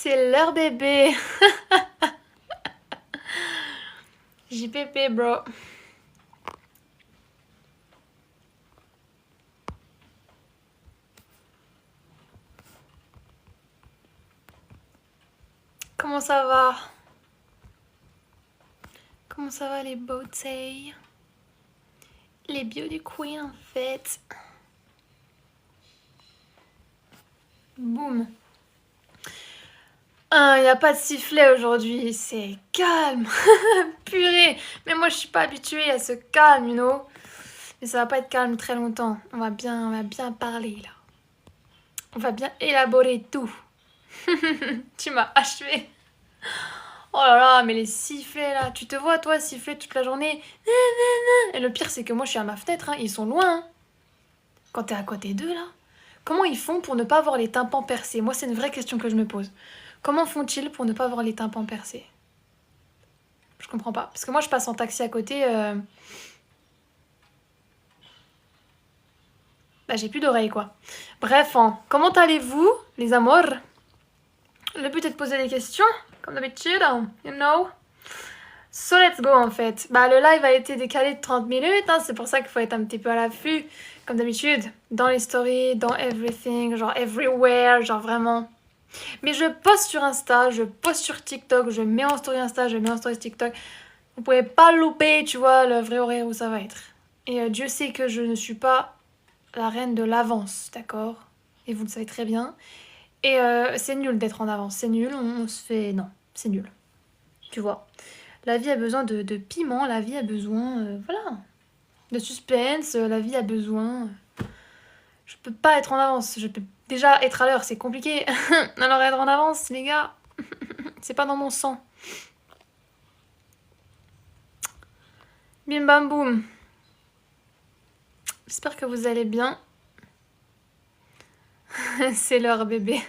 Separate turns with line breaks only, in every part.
C'est leur bébé. JPP, bro. Comment ça va? Comment ça va les beautés? Les beauty queens en fait. Boum. Il n'y a pas de sifflet aujourd'hui, c'est calme. Purée. Mais moi je suis pas habituée à ce calme, you know. Mais ça va pas être calme très longtemps. On va bien parler là. On va bien élaborer tout. Tu m'as achevé. Oh là là, mais les sifflets là, tu te vois toi siffler toute la journée. Et le pire c'est que moi je suis à ma fenêtre, hein. Ils sont loin. Hein. Quand t'es à côté d'eux là, comment ils font pour ne pas avoir les tympans percés? Moi c'est une vraie question que je me pose. Comment font-ils pour ne pas avoir les tympans percés? Je comprends pas. Parce que moi je passe en taxi à côté. Bah j'ai plus d'oreilles quoi. Bref, hein. Comment allez-vous les amours? Le but est de poser des questions, comme d'habitude, you know. So let's go en fait. Bah le live a été décalé de 30 minutes, hein, c'est pour ça qu'il faut être un petit peu à l'affût, comme d'habitude, dans les stories, dans everything, genre everywhere, genre vraiment. Mais je poste sur Insta, je poste sur TikTok, je mets en story Insta, je mets en story TikTok. Vous pouvez pas louper, tu vois, le vrai horaire où ça va être. Et Dieu sait que je ne suis pas la reine de l'avance, d'accord? Et vous le savez très bien. Et c'est nul d'être en avance, c'est nul, on se fait... Non, c'est nul. Tu vois. La vie a besoin de piment, la vie a besoin... voilà. De suspense, la vie a besoin... Je peux pas être en avance, je peux déjà être à l'heure, c'est compliqué. Alors être en avance, les gars, c'est pas dans mon sang. Bim bam boum. J'espère que vous allez bien. C'est l'heure, bébé.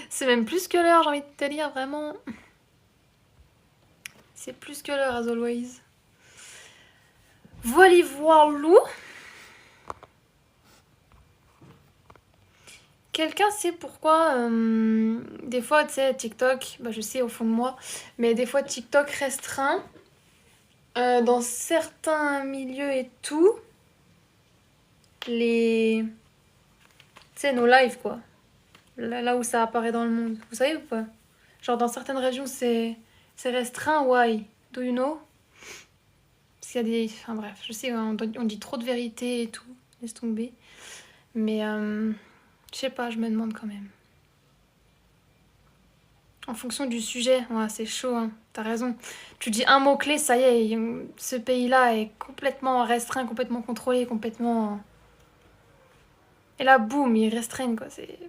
C'est même plus que l'heure, j'ai envie de te dire, vraiment. C'est plus que l'heure, as always. Voilà, voilou. Quelqu'un sait pourquoi des fois, tu sais, TikTok, bah, je sais au fond de moi, mais des fois TikTok restreint dans certains milieux et tout, les... Tu sais, nos lives, quoi. Là où ça apparaît dans le monde. Vous savez ou pas? Genre dans certaines régions, c'est restreint, why? Do you know? Parce qu'il y a des... Enfin bref, je sais, on dit trop de vérité et tout, laisse tomber. Mais je sais pas, je me demande quand même. En fonction du sujet, ouais, c'est chaud, hein. T'as raison. Tu dis un mot-clé, ça y est, ce pays-là est complètement restreint, complètement contrôlé, complètement... Et là, boum, ils restreignent, quoi. C'est...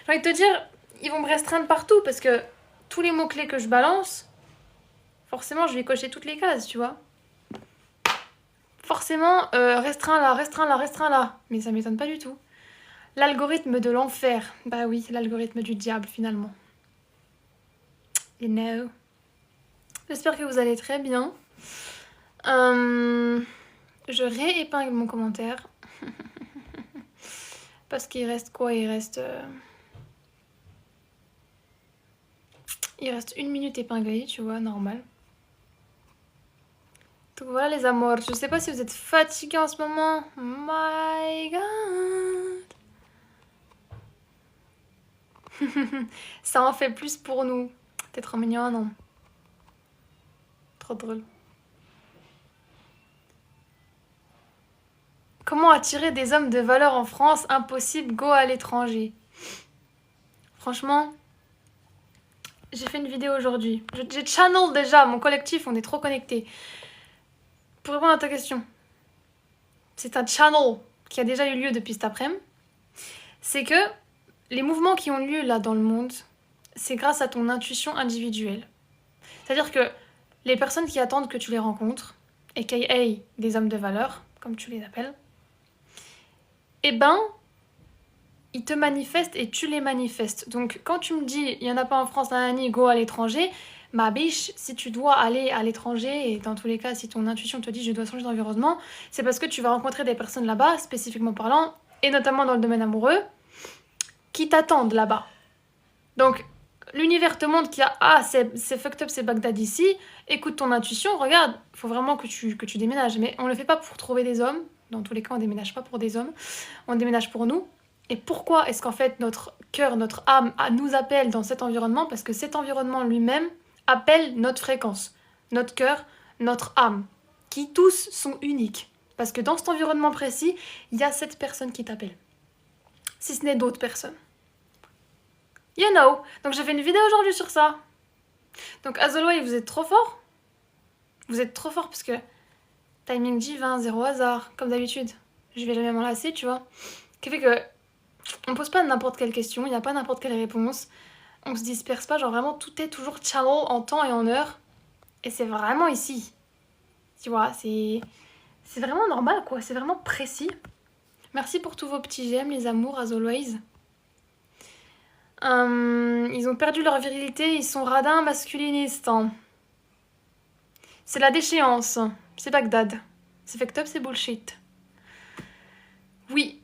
J'ai envie de te dire, ils vont me restreindre partout, parce que tous les mots-clés que je balance, forcément, je vais cocher toutes les cases, tu vois. Forcément, restreint là, restreint là, restreint là. Mais ça m'étonne pas du tout. L'algorithme de l'enfer. Bah oui, l'algorithme du diable, finalement. You know. J'espère que vous allez très bien. Je réépingle mon commentaire. Parce qu'il reste quoi? Il reste 1 minute épinglée, tu vois, normal. Donc voilà les amours. Je sais pas si vous êtes fatigués en ce moment. My God. Ça en fait plus pour nous. T'es trop mignon, non? Trop drôle. Comment attirer des hommes de valeur en France? Impossible, go à l'étranger. Franchement, j'ai fait une vidéo aujourd'hui. J'ai channel déjà, mon collectif, on est trop connectés. Pour répondre à ta question, c'est un channel qui a déjà eu lieu depuis cet après-midi. C'est que les mouvements qui ont lieu là dans le monde, c'est grâce à ton intuition individuelle. C'est-à-dire que les personnes qui attendent que tu les rencontres, aka des hommes de valeur, comme tu les appelles, eh ben, ils te manifestent et tu les manifestes. Donc quand tu me dis, il n'y en a pas en France, nanani, go à l'étranger, ma biche, si tu dois aller à l'étranger, et dans tous les cas, si ton intuition te dit je dois changer d'environnement, c'est parce que tu vas rencontrer des personnes là-bas, spécifiquement parlant, et notamment dans le domaine amoureux, qui t'attendent là-bas. Donc, l'univers te montre qu'il y a ah c'est fucked up, c'est Bagdad ici, écoute ton intuition, regarde, il faut vraiment que tu déménages. Mais on le fait pas pour trouver des hommes, dans tous les cas on déménage pas pour des hommes, on déménage pour nous. Et pourquoi est-ce qu'en fait notre cœur, notre âme nous appelle dans cet environnement? Parce que cet environnement lui-même appelle notre fréquence, notre cœur, notre âme, qui tous sont uniques. Parce que dans cet environnement précis, il y a cette personne qui t'appelle. Si ce n'est d'autres personnes. You know. Donc j'ai fait une vidéo aujourd'hui sur ça. Donc as always, vous êtes trop fort. Vous êtes trop fort parce que timing divin, zéro hasard, comme d'habitude. Je vais jamais m'en lasser, tu vois. Ce qui fait que on pose pas n'importe quelle question, il n'y a pas n'importe quelle réponse. On se disperse pas, genre vraiment tout est toujours channel en temps et en heure. Et c'est vraiment ici. Tu vois, c'est vraiment normal quoi, c'est vraiment précis. Merci pour tous vos petits j'aime les amours, as always. Ils ont perdu leur virilité, ils sont radins, masculinistes. Hein. C'est la déchéance. C'est Bagdad. C'est fucked up, c'est bullshit. Oui.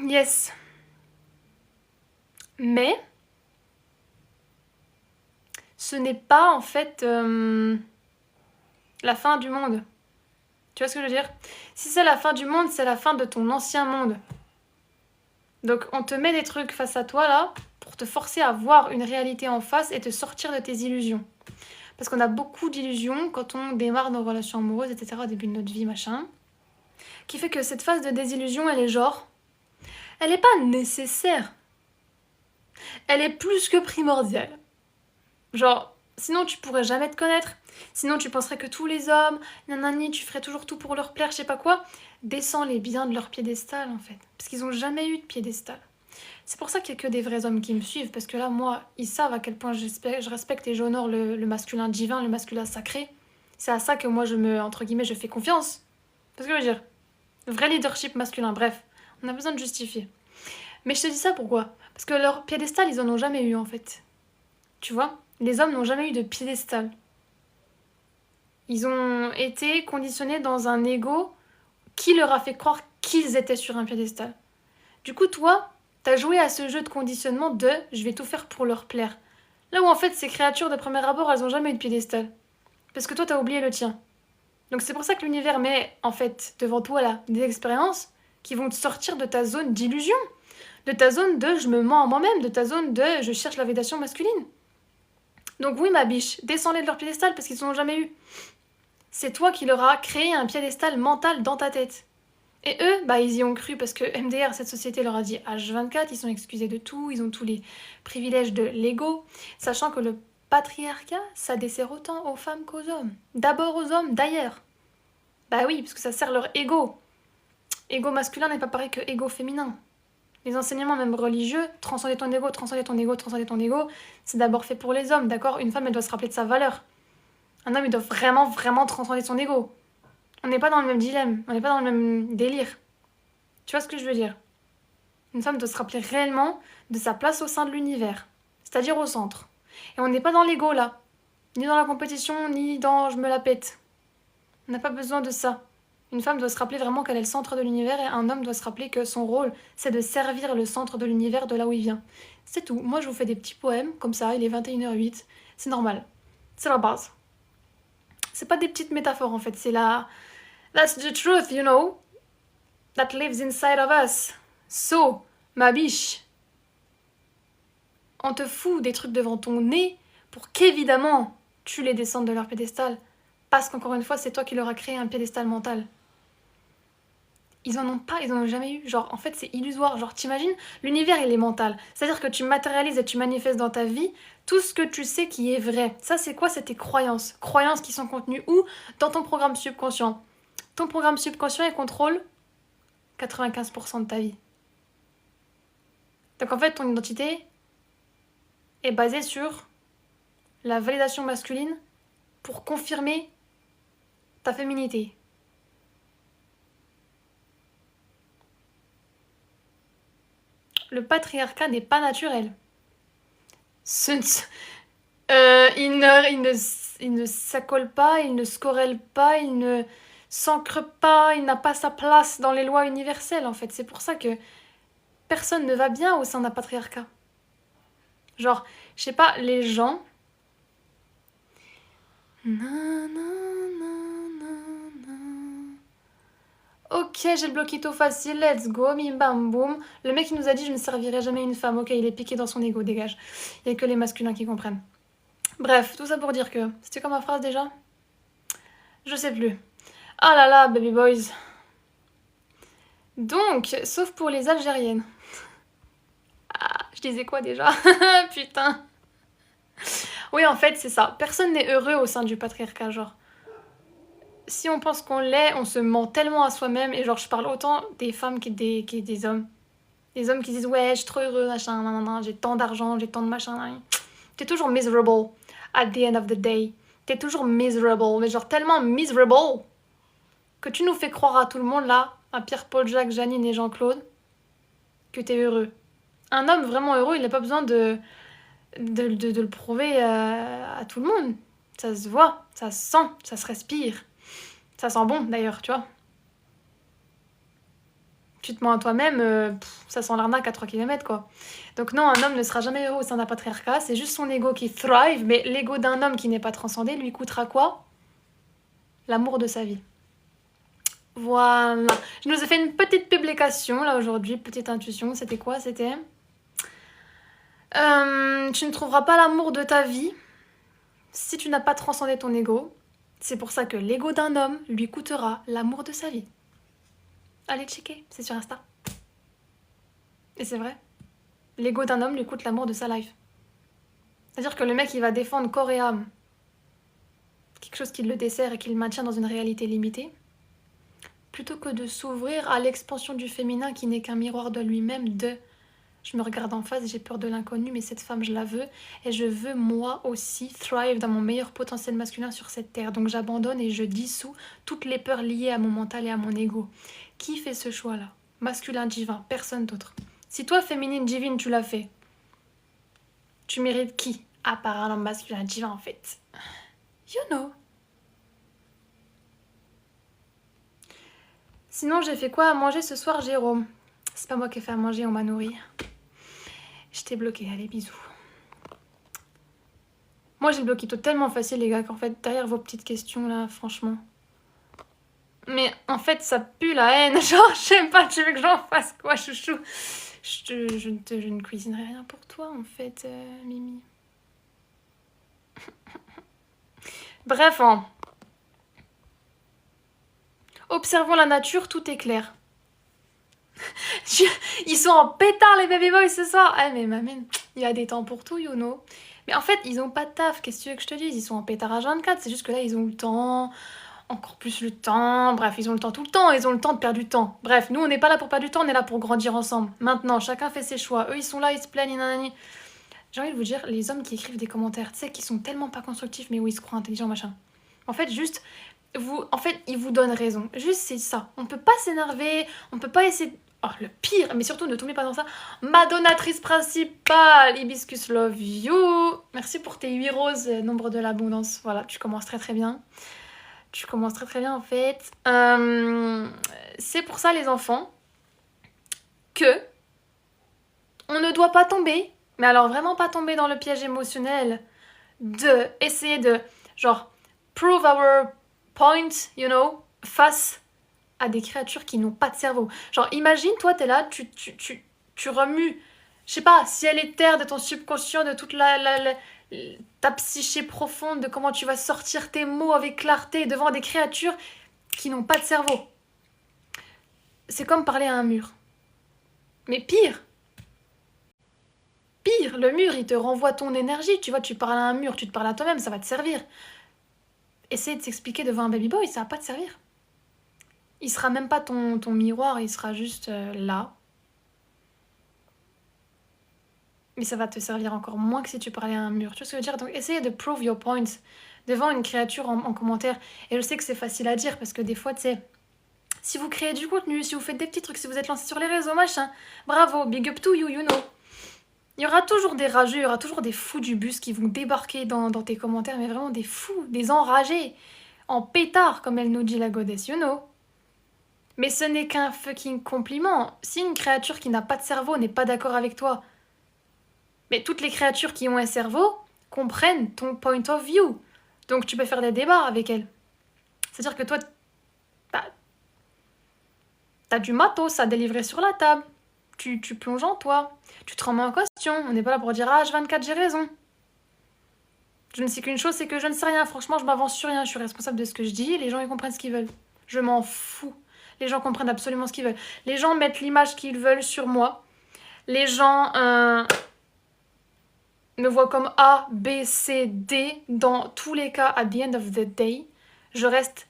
Yes. Mais ce n'est pas en fait la fin du monde. Tu vois ce que je veux dire? Si c'est la fin du monde, c'est la fin de ton ancien monde. Donc on te met des trucs face à toi là pour te forcer à voir une réalité en face et te sortir de tes illusions. Parce qu'on a beaucoup d'illusions quand on démarre nos relations amoureuses, etc. au début de notre vie, machin. Qui fait que cette phase de désillusion, elle est genre... Elle n'est pas nécessaire. Elle est plus que primordiale. Genre, sinon tu pourrais jamais te connaître. Sinon tu penserais que tous les hommes, nanani, tu ferais toujours tout pour leur plaire, je sais pas quoi. Descends-les bien de leur piédestal en fait. Parce qu'ils ont jamais eu de piédestal. C'est pour ça qu'il y a que des vrais hommes qui me suivent. Parce que là, moi, ils savent à quel point je respecte et j'honore le masculin divin, le masculin sacré. C'est à ça que moi, entre guillemets, je fais confiance. C'est ce que je veux dire. Vrai leadership masculin, bref. On a besoin de justifier. Mais je te dis ça pourquoi? Parce que leur piédestal, ils en ont jamais eu en fait. Tu vois? Les hommes n'ont jamais eu de piédestal. Ils ont été conditionnés dans un ego qui leur a fait croire qu'ils étaient sur un piédestal. Du coup, toi, t'as joué à ce jeu de conditionnement de je vais tout faire pour leur plaire. Là où en fait, ces créatures de premier abord, elles ont jamais eu de piédestal. Parce que toi, t'as oublié le tien. Donc c'est pour ça que l'univers met en fait devant toi là des expériences qui vont te sortir de ta zone d'illusion, de ta zone de je me mens à moi-même, de ta zone de je cherche la validation masculine. Donc oui ma biche, descends-les de leur piédestal parce qu'ils ne l'ont jamais eu. C'est toi qui leur as créé un piédestal mental dans ta tête. Et eux, bah ils y ont cru parce que MDR, cette société leur a dit H24, ils sont excusés de tout, ils ont tous les privilèges de l'ego, sachant que le patriarcat, ça dessert autant aux femmes qu'aux hommes. D'abord aux hommes, d'ailleurs. Bah oui, parce que ça sert leur ego. Ego masculin n'est pas pareil que ego féminin. Les enseignements même religieux, transcender ton ego, transcender ton ego, transcender ton ego, c'est d'abord fait pour les hommes, d'accord? Une femme, elle doit se rappeler de sa valeur. Un homme, il doit vraiment, vraiment transcender son ego. On n'est pas dans le même dilemme, on n'est pas dans le même délire. Tu vois ce que je veux dire? Une femme doit se rappeler réellement de sa place au sein de l'univers, c'est-à-dire au centre. Et on n'est pas dans l'ego là, ni dans la compétition, ni dans je me la pète. On n'a pas besoin de ça. Une femme doit se rappeler vraiment qu'elle est le centre de l'univers et un homme doit se rappeler que son rôle, c'est de servir le centre de l'univers de là où il vient. C'est tout. Moi, je vous fais des petits poèmes, comme ça, il est 21h08. C'est normal. C'est la base. C'est pas des petites métaphores, en fait. C'est la... That's the truth, you know. That lives inside of us. So, ma biche, on te fout des trucs devant ton nez pour qu'évidemment, tu les descendes de leur pédestal. Parce qu'encore une fois, c'est toi qui leur as créé un piédestal mental. Ils en ont pas, ils en ont jamais eu. Genre, en fait, c'est illusoire. Genre, t'imagines, l'univers, il est mental. C'est-à-dire que tu matérialises et tu manifestes dans ta vie tout ce que tu sais qui est vrai. Ça, c'est quoi? C'est tes croyances. Croyances qui sont contenues où? Dans ton programme subconscient. Ton programme subconscient, il contrôle 95% de ta vie. Donc, en fait, ton identité est basée sur la validation masculine pour confirmer ta féminité. Le patriarcat n'est pas naturel. Il ne s'accole pas, il ne se corrèle pas, il ne s'ancre pas, il n'a pas sa place dans les lois universelles en fait. C'est pour ça que personne ne va bien au sein d'un patriarcat. Genre, je sais pas, les gens... Ok, j'ai le bloquito facile, let's go, bim bam boum. Le mec il nous a dit je ne servirai jamais une femme, ok, il est piqué dans son ego, dégage. Il n'y a que les masculins qui comprennent. Bref, tout ça pour dire que... C'était quoi ma phrase déjà? Je sais plus. Ah là là, baby boys. Donc, sauf pour les Algériennes. Ah, je disais quoi déjà? Putain. Oui, en fait, c'est ça. Personne n'est heureux au sein du patriarcat, genre. Si on pense qu'on l'est, on se ment tellement à soi-même. Et genre, je parle autant des femmes que des hommes. Des hommes qui disent ouais, je suis trop heureux, machin, nan, nan, nan, j'ai tant d'argent, j'ai tant de machin. Nan. T'es toujours miserable at the end of the day. T'es toujours miserable, mais genre tellement miserable que tu nous fais croire à tout le monde là, à Pierre, Paul, Jacques, Janine et Jean-Claude, que t'es heureux. Un homme vraiment heureux, il n'a pas besoin de le prouver à tout le monde. Ça se voit, ça se sent, ça se respire. Ça sent bon d'ailleurs, tu vois. Tu te mens à toi-même, ça sent l'arnaque à 3 km quoi. Donc non, un homme ne sera jamais heureux au sein d'un patriarcat, c'est juste son ego qui thrive, mais l'ego d'un homme qui n'est pas transcendé lui coûtera quoi? L'amour de sa vie. Voilà. Je nous ai fait une petite publication là aujourd'hui, petite intuition, c'était quoi? C'était... tu ne trouveras pas l'amour de ta vie si tu n'as pas transcendé ton ego. C'est pour ça que l'ego d'un homme lui coûtera l'amour de sa vie. Allez checker, c'est sur Insta. Et c'est vrai. L'ego d'un homme lui coûte l'amour de sa life. C'est-à-dire que le mec, il va défendre corps et âme quelque chose qui le dessert et qui le maintient dans une réalité limitée, plutôt que de s'ouvrir à l'expansion du féminin qui n'est qu'un miroir de lui-même de je me regarde en face, j'ai peur de l'inconnu, mais cette femme, je la veux. Et je veux, moi aussi, thrive dans mon meilleur potentiel masculin sur cette terre. Donc j'abandonne et je dissous toutes les peurs liées à mon mental et à mon ego. Qui fait ce choix-là? Masculin divin, personne d'autre. Si toi, féminine divine, tu l'as fait, tu mérites qui? À part un homme masculin divin, en fait. You know. Sinon, j'ai fait quoi à manger ce soir, Jérôme? C'est pas moi qui ai fait à manger, on m'a nourri. Je t'ai bloqué, allez, bisous. Moi, j'ai le bloquito tellement facile, les gars, qu'en fait, derrière vos petites questions, là, franchement... Mais en fait, ça pue la haine. Genre, je sais pas, tu veux que j'en fasse quoi, chouchou? Je ne cuisinerai rien pour toi, en fait, Mimi. Bref, hein. Observons la nature, tout est clair. Ils sont en pétard, les baby boys, ce soir. Ah, mais mamine, il y a des temps pour tout, you know. Mais en fait, ils ont pas de taf, qu'est-ce que tu veux que je te dise? Ils sont en pétard à 24, c'est juste que là, ils ont le temps... Encore plus le temps, bref, ils ont le temps tout le temps, ils ont le temps de perdre du temps. Bref, nous on n'est pas là pour perdre du temps, on est là pour grandir ensemble. Maintenant, chacun fait ses choix. Eux ils sont là, ils se plaignent, nanani. J'ai envie de vous dire, les hommes qui écrivent des commentaires, tu sais, qui sont tellement pas constructifs, mais où ils se croient intelligents, machin. En fait, juste, ils vous donnent raison. Juste, c'est ça. On peut pas s'énerver, on peut pas essayer... Oh, le pire, mais surtout ne tombez pas dans ça. Ma donatrice principale, Hibiscus Love You. Merci pour tes 8 roses, nombre de l'abondance. Voilà, tu commences très très bien. Tu commences très très bien en fait. C'est pour ça les enfants que on ne doit pas tomber, mais alors vraiment pas tomber dans le piège émotionnel de essayer de genre prove our point, you know, face à des créatures qui n'ont pas de cerveau. Genre imagine toi t'es là, tu remues, je sais pas, ciel et terre de ton subconscient, de toute ta psyché profonde, de comment tu vas sortir tes mots avec clarté devant des créatures qui n'ont pas de cerveau. C'est comme parler à un mur. Mais pire, le mur, il te renvoie ton énergie. Tu vois, tu parles à un mur, tu te parles à toi-même, ça va te servir. Essayer de s'expliquer devant un baby boy, ça va pas te servir. Il sera même pas ton miroir, il sera juste là. Mais ça va te servir encore moins que si tu parlais à un mur. Tu vois ce que je veux dire? Donc essayez de prove your point devant une créature en commentaire. Et je sais que c'est facile à dire parce que des fois, tu sais, si vous créez du contenu, si vous faites des petits trucs, si vous êtes lancé sur les réseaux, machin, bravo, big up to you, you know. Il y aura toujours des rageux, il y aura toujours des fous du bus qui vont débarquer dans tes commentaires, mais vraiment des fous, des enragés, en pétard, comme elle nous dit la goddess, you know. Mais ce n'est qu'un fucking compliment. Si une créature qui n'a pas de cerveau n'est pas d'accord avec toi, Mais toutes les créatures qui ont un cerveau comprennent ton point of view. Donc tu peux faire des débats avec elles. C'est-à-dire que toi, t'as du matos à délivrer sur la table. Tu plonges en toi. Tu te remets en question. On n'est pas là pour dire ah, H24, j'ai raison. Je ne sais qu'une chose, c'est que je ne sais rien. Franchement, je m'avance sur rien. Je suis responsable de ce que je dis. Les gens, ils comprennent ce qu'ils veulent. Je m'en fous. Les gens comprennent absolument ce qu'ils veulent. Les gens mettent l'image qu'ils veulent sur moi. Les gens me voient comme A, B, C, D. Dans tous les cas, at the end of the day, je reste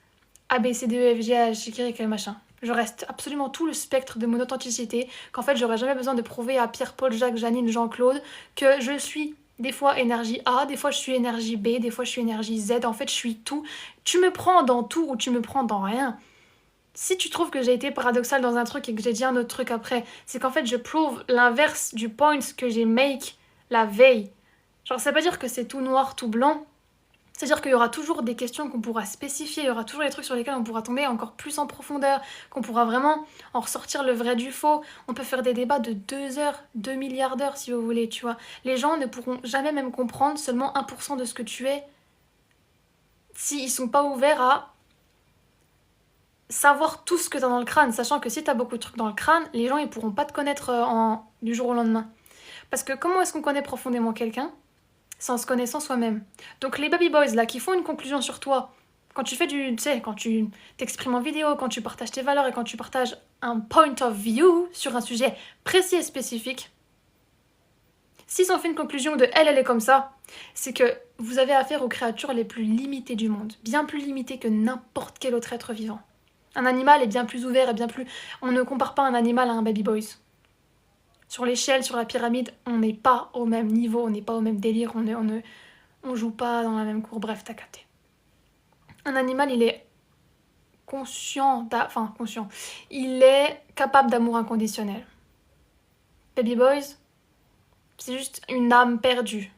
A, B, C, D, E, F, G, H, I, K, L, machin. Je reste absolument tout le spectre de mon authenticité, qu'en fait, j'aurais jamais besoin de prouver à Pierre, Paul, Jacques, Janine, Jean-Claude que je suis des fois énergie A, des fois je suis énergie B, des fois je suis énergie Z. En fait, je suis tout. Tu me prends dans tout ou tu me prends dans rien. Si tu trouves que j'ai été paradoxale dans un truc et que j'ai dit un autre truc après, c'est qu'en fait, je prouve l'inverse du point que j'ai make la veille. Genre, ça veut pas dire que c'est tout noir, tout blanc. C'est-à-dire qu'il y aura toujours des questions qu'on pourra spécifier, il y aura toujours des trucs sur lesquels on pourra tomber encore plus en profondeur, qu'on pourra vraiment en ressortir le vrai du faux. On peut faire des débats de 2 heures, 2 milliards d'heures si vous voulez, tu vois. Les gens ne pourront jamais même comprendre seulement 1% de ce que tu es s'ils sont pas ouverts à savoir tout ce que tu as dans le crâne, sachant que si tu as beaucoup de trucs dans le crâne, les gens ils pourront pas te connaître du jour au lendemain. Parce que comment est-ce qu'on connaît profondément quelqu'un? C'est en se connaissant soi-même. Donc les baby boys là qui font une conclusion sur toi, quand tu fais tu sais, quand tu t'exprimes en vidéo, quand tu partages tes valeurs et quand tu partages un point of view sur un sujet précis et spécifique, s'ils ont fait une conclusion de elle est comme ça, c'est que vous avez affaire aux créatures les plus limitées du monde, bien plus limitées que n'importe quel autre être vivant. Un animal est bien plus ouvert et bien plus... On ne compare pas un animal à un baby boys. Sur l'échelle, sur la pyramide, on n'est pas au même niveau, on n'est pas au même délire, on joue pas dans la même cour, bref, t'as capté. Un animal, il est conscient, il est capable d'amour inconditionnel. Baby boys, c'est juste une âme perdue,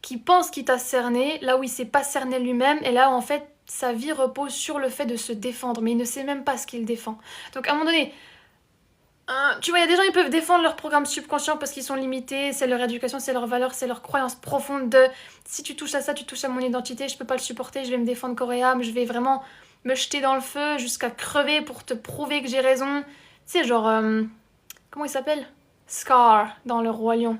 qui pense qu'il t'a cerné, là où il s'est pas cerné lui-même, et là où en fait, sa vie repose sur le fait de se défendre, mais il ne sait même pas ce qu'il défend. Donc à un moment donné, tu vois, il y a des gens, ils peuvent défendre leur programme subconscient parce qu'ils sont limités, c'est leur éducation, c'est leur valeur, c'est leur croyance profonde de si tu touches à ça, tu touches à mon identité, je peux pas le supporter, je vais me défendre corps et âme, je vais vraiment me jeter dans le feu jusqu'à crever pour te prouver que j'ai raison. Tu sais, genre, comment il s'appelle? Scar dans Le Roi Lion.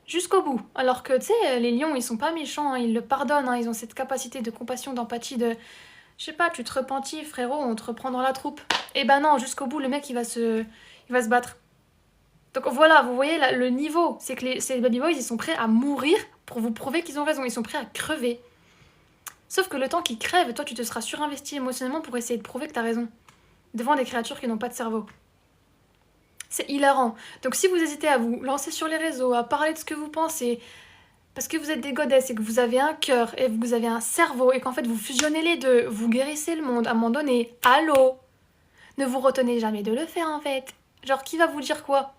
Jusqu'au bout. Alors que, tu sais, les lions, ils sont pas méchants, hein, ils le pardonnent, hein, ils ont cette capacité de compassion, d'empathie, de... Je sais pas, tu te repentis, frérot, on te reprend dans la troupe. Et ben non, jusqu'au bout, le mec, il va se battre. Donc voilà, vous voyez là, le niveau, c'est que ces baby boys, ils sont prêts à mourir pour vous prouver qu'ils ont raison, ils sont prêts à crever. Sauf que le temps qu'ils crèvent, toi, tu te seras surinvesti émotionnellement pour essayer de prouver que t'as raison. Devant des créatures qui n'ont pas de cerveau. C'est hilarant. Donc si vous hésitez à vous lancer sur les réseaux, à parler de ce que vous pensez, parce que vous êtes des godesses et que vous avez un cœur et que vous avez un cerveau et qu'en fait vous fusionnez les deux, vous guérissez le monde à un moment donné, allô? Ne vous retenez jamais de le faire en fait. Genre qui va vous dire quoi?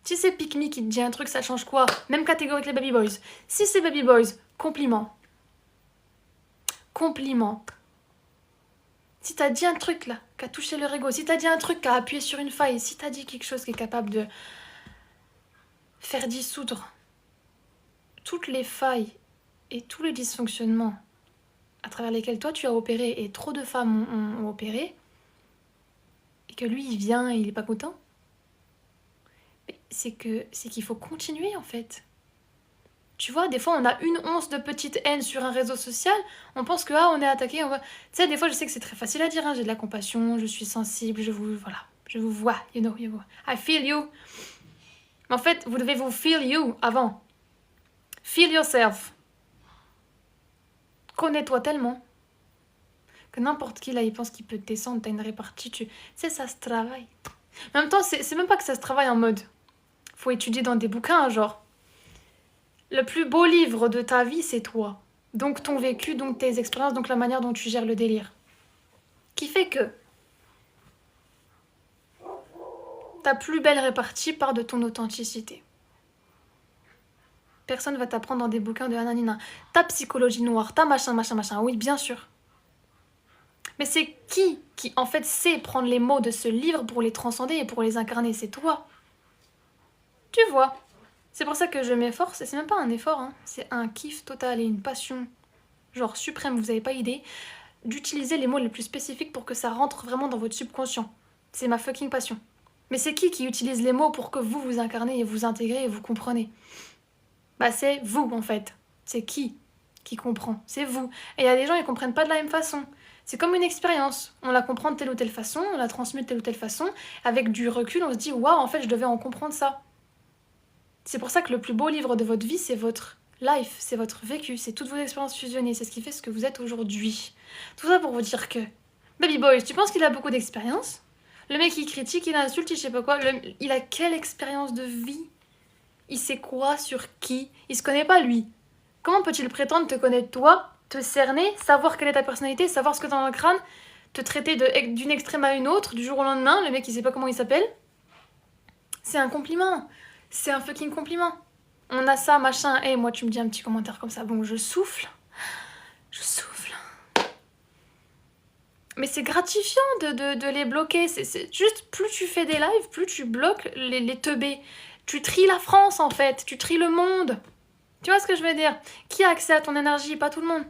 Si c'est Pick Me qui te dit un truc, ça change quoi? Même catégorie que les baby boys. Si c'est baby boys, compliment. Compliment. Si t'as dit un truc là, qui a touché leur ego, si t'as dit un truc qui a appuyé sur une faille, si t'as dit quelque chose qui est capable de faire dissoudre toutes les failles et tous les dysfonctionnements à travers lesquels toi tu as opéré et trop de femmes ont opéré, et que lui il vient et il est pas content, c'est qu'il faut continuer en fait. Tu vois, des fois on a une once de petite haine sur un réseau social, on pense que on est attaqué, on va... Tu sais, des fois je sais que c'est très facile à dire, hein, j'ai de la compassion, je suis sensible, je vous vois, you know, I feel you. Mais en fait, vous devez vous feel you avant. Feel yourself. Connais-toi tellement que n'importe qui là, il pense qu'il peut te descendre, t'as une répartie, tu sais, ça se travaille. Mais en même temps, c'est même pas que ça se travaille en mode... Faut étudier dans des bouquins, genre... Le plus beau livre de ta vie, c'est toi. Donc ton vécu, donc tes expériences, donc la manière dont tu gères le délire. Qui fait que ta plus belle répartie part de ton authenticité. Personne va t'apprendre dans des bouquins de Hananina. Ta psychologie noire, ta machin, oui, bien sûr. Mais c'est qui en fait sait prendre les mots de ce livre pour les transcender et pour les incarner? C'est toi. Tu vois. C'est pour ça que je m'efforce, et c'est même pas un effort, hein, c'est un kiff total et une passion, genre suprême, vous avez pas idée, d'utiliser les mots les plus spécifiques pour que ça rentre vraiment dans votre subconscient. C'est ma fucking passion. Mais c'est qui utilise les mots pour que vous vous incarnez et vous intégrez et vous comprenez? Bah c'est vous en fait. C'est qui comprend? C'est vous. Et il y a des gens, ils comprennent pas de la même façon. C'est comme une expérience. On la comprend de telle ou telle façon, on la transmet de telle ou telle façon. Avec du recul, on se dit waouh, en fait, je devais en comprendre ça. C'est pour ça que le plus beau livre de votre vie, c'est votre life, c'est votre vécu, c'est toutes vos expériences fusionnées, c'est ce qui fait ce que vous êtes aujourd'hui. Tout ça pour vous dire que Baby Boy, tu penses qu'il a beaucoup d'expérience? Le mec il critique, il insulte, il sait pas quoi, il a quelle expérience de vie? Il sait quoi sur qui? Il se connaît pas lui. Comment peut-il prétendre te connaître toi, te cerner, savoir quelle est ta personnalité, savoir ce que t'as dans le crâne, te traiter d'une extrême à une autre, du jour au lendemain, le mec il sait pas comment il s'appelle? C'est un compliment. C'est un fucking compliment. On a ça, machin. Et moi, tu me dis un petit commentaire comme ça. Bon, je souffle. Je souffle. Mais c'est gratifiant de les bloquer. C'est juste, plus tu fais des lives, plus tu bloques les teubés. Tu tries la France, en fait. Tu tries le monde. Tu vois ce que je veux dire? Qui a accès à ton énergie? Pas tout le monde.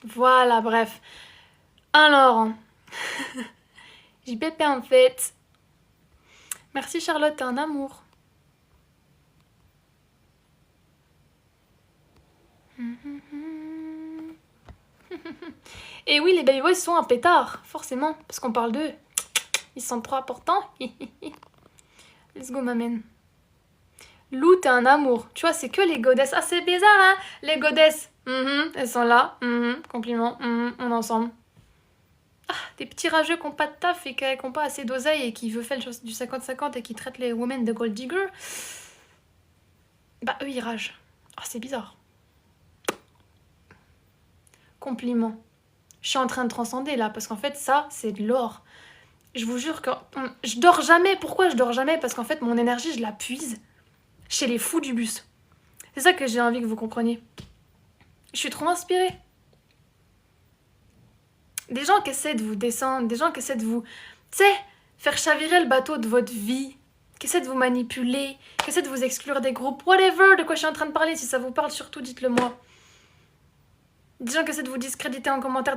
Voilà, bref. Alors, JPP, en fait. Merci, Charlotte. T'es un amour. Et oui, les baby boys sont un pétard, forcément, parce qu'on parle d'eux. Ils sont trop importants. Let's go, ma man. Lou, t'es un amour. Tu vois, c'est que les godesses. Ah, c'est bizarre, hein? Les godesses. Elles sont là. Compliment. On est ensemble. Ah, des petits rageux qui n'ont pas de taf et qui n'ont pas assez d'oseille et qui veulent faire du 50-50 et qui traitent les women de gold digger. Bah, eux, ils ragent. Ah, c'est bizarre. Compliment. Je suis en train de transcender là, parce qu'en fait, ça, c'est de l'or. Je vous jure que je dors jamais. Pourquoi je dors jamais? Parce qu'en fait, mon énergie, je la puise chez les fous du bus. C'est ça que j'ai envie que vous compreniez. Je suis trop inspirée. Des gens qui essaient de vous descendre, des gens qui essaient de vous, tu sais, faire chavirer le bateau de votre vie, qui essaient de vous manipuler, qui essaient de vous exclure des groupes, whatever, de quoi je suis en train de parler. Si ça vous parle, surtout, dites-le moi. Des gens qui essaient de vous discréditer en commentaire,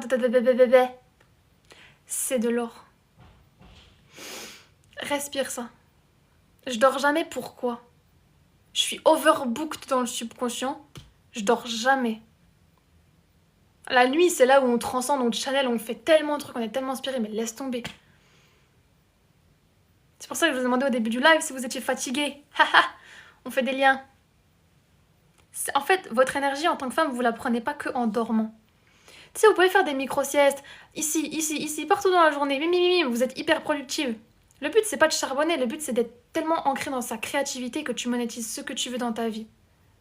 c'est de l'or. Respire ça. Je dors jamais, pourquoi? Je suis overbooked dans le subconscient. Je dors jamais. La nuit, c'est là où on transcende, on channel, on fait tellement de trucs, on est tellement inspiré, mais laisse tomber. C'est pour ça que je vous demandais au début du live si vous étiez fatigué. Haha, on fait des liens. En fait, votre énergie en tant que femme, vous la prenez pas que en dormant. Tu sais, vous pouvez faire des micro-siestes, ici, partout dans la journée. Vous êtes hyper productive. Le but, c'est pas de charbonner, le but, c'est d'être tellement ancré dans sa créativité que tu monétises ce que tu veux dans ta vie.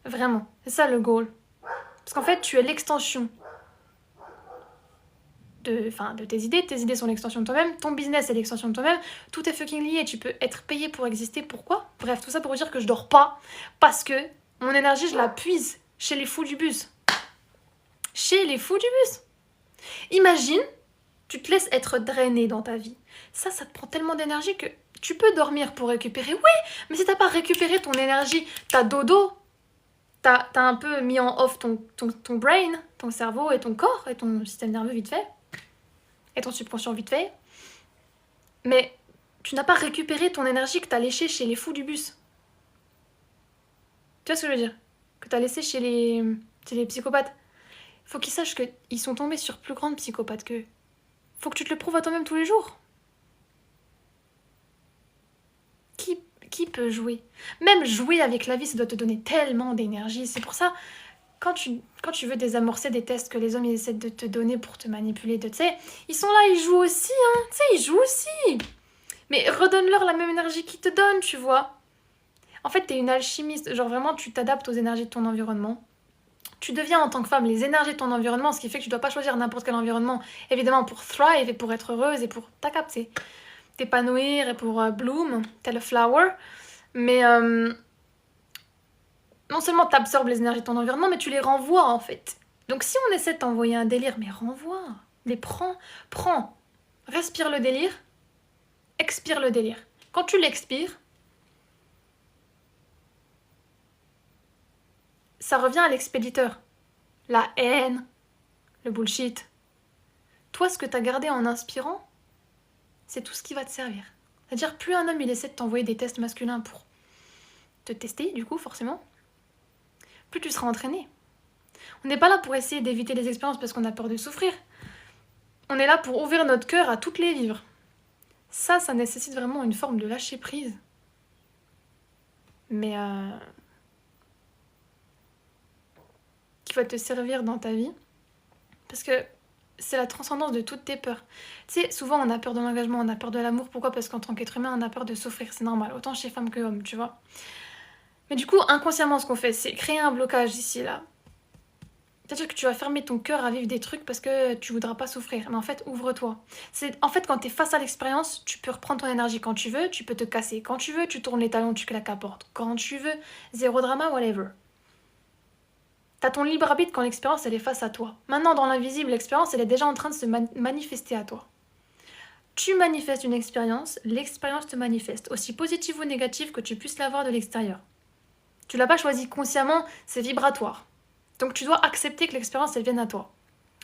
Vraiment, c'est ça le goal. Parce qu'en fait, tu es l'extension de tes idées sont l'extension de toi-même, ton business est l'extension de toi-même, tout est fucking lié, tu peux être payé pour exister, pourquoi? Bref, tout ça pour vous dire que je dors pas, parce que mon énergie, je la puise chez les fous du bus. Chez les fous du bus. Imagine, tu te laisses être drainé dans ta vie. Ça te prend tellement d'énergie que tu peux dormir pour récupérer, oui, mais si t'as pas récupéré ton énergie, t'as dodo, t'as un peu mis en off ton brain, ton cerveau et ton corps et ton système nerveux vite fait, et ton subconscient vite fait, mais tu n'as pas récupéré ton énergie que t'as léchée chez les fous du bus. Tu vois ce que je veux dire? Que t'as laissé chez les psychopathes. Faut qu'ils sachent qu'ils sont tombés sur plus grands psychopathes qu'eux. Faut que tu te le prouves à toi-même tous les jours. Qui peut jouer? Même jouer avec la vie, ça doit te donner tellement d'énergie. C'est pour ça, quand tu veux désamorcer des tests que les hommes ils essaient de te donner pour te manipuler, tu sais, ils sont là, ils jouent aussi, hein. Tu sais, ils jouent aussi. Mais redonne-leur la même énergie qu'ils te donnent, tu vois. En fait, t'es une alchimiste. Genre vraiment, tu t'adaptes aux énergies de ton environnement. Tu deviens en tant que femme les énergies de ton environnement, ce qui fait que tu dois pas choisir n'importe quel environnement, évidemment pour thrive et pour être heureuse et pour t'épanouir et pour bloom, tel a flower. Mais non seulement t'absorbes les énergies de ton environnement, mais tu les renvoies en fait. Donc si on essaie de t'envoyer un délire, mais renvoie, les prends, respire le délire, expire le délire. Quand tu l'expires, ça revient à l'expéditeur. La haine, le bullshit. Toi, ce que t'as gardé en inspirant, c'est tout ce qui va te servir. C'est-à-dire, plus un homme il essaie de t'envoyer des tests masculins pour te tester, du coup, forcément, plus tu seras entraîné. On n'est pas là pour essayer d'éviter les expériences parce qu'on a peur de souffrir. On est là pour ouvrir notre cœur à toutes les vivre. Ça nécessite vraiment une forme de lâcher prise. Mais qui va te servir dans ta vie. Parce que c'est la transcendance de toutes tes peurs. Tu sais, souvent on a peur de l'engagement, on a peur de l'amour. Pourquoi? Parce qu'en tant qu'être humain, on a peur de souffrir. C'est normal, autant chez femme que homme, tu vois. Mais du coup, inconsciemment, ce qu'on fait, c'est créer un blocage ici, là. C'est-à-dire que tu vas fermer ton cœur à vivre des trucs parce que tu voudras pas souffrir. Mais en fait, ouvre-toi. En fait, quand tu es face à l'expérience, tu peux reprendre ton énergie quand tu veux, tu peux te casser quand tu veux, tu tournes les talons, tu claques la porte quand tu veux. Zéro drama, whatever. T'as ton libre arbitre quand l'expérience, elle est face à toi. Maintenant, dans l'invisible, l'expérience, elle est déjà en train de se manifester à toi. Tu manifestes une expérience, l'expérience te manifeste, aussi positive ou négative que tu puisses l'avoir de l'extérieur. Tu l'as pas choisi consciemment, c'est vibratoire. Donc tu dois accepter que l'expérience, elle vienne à toi.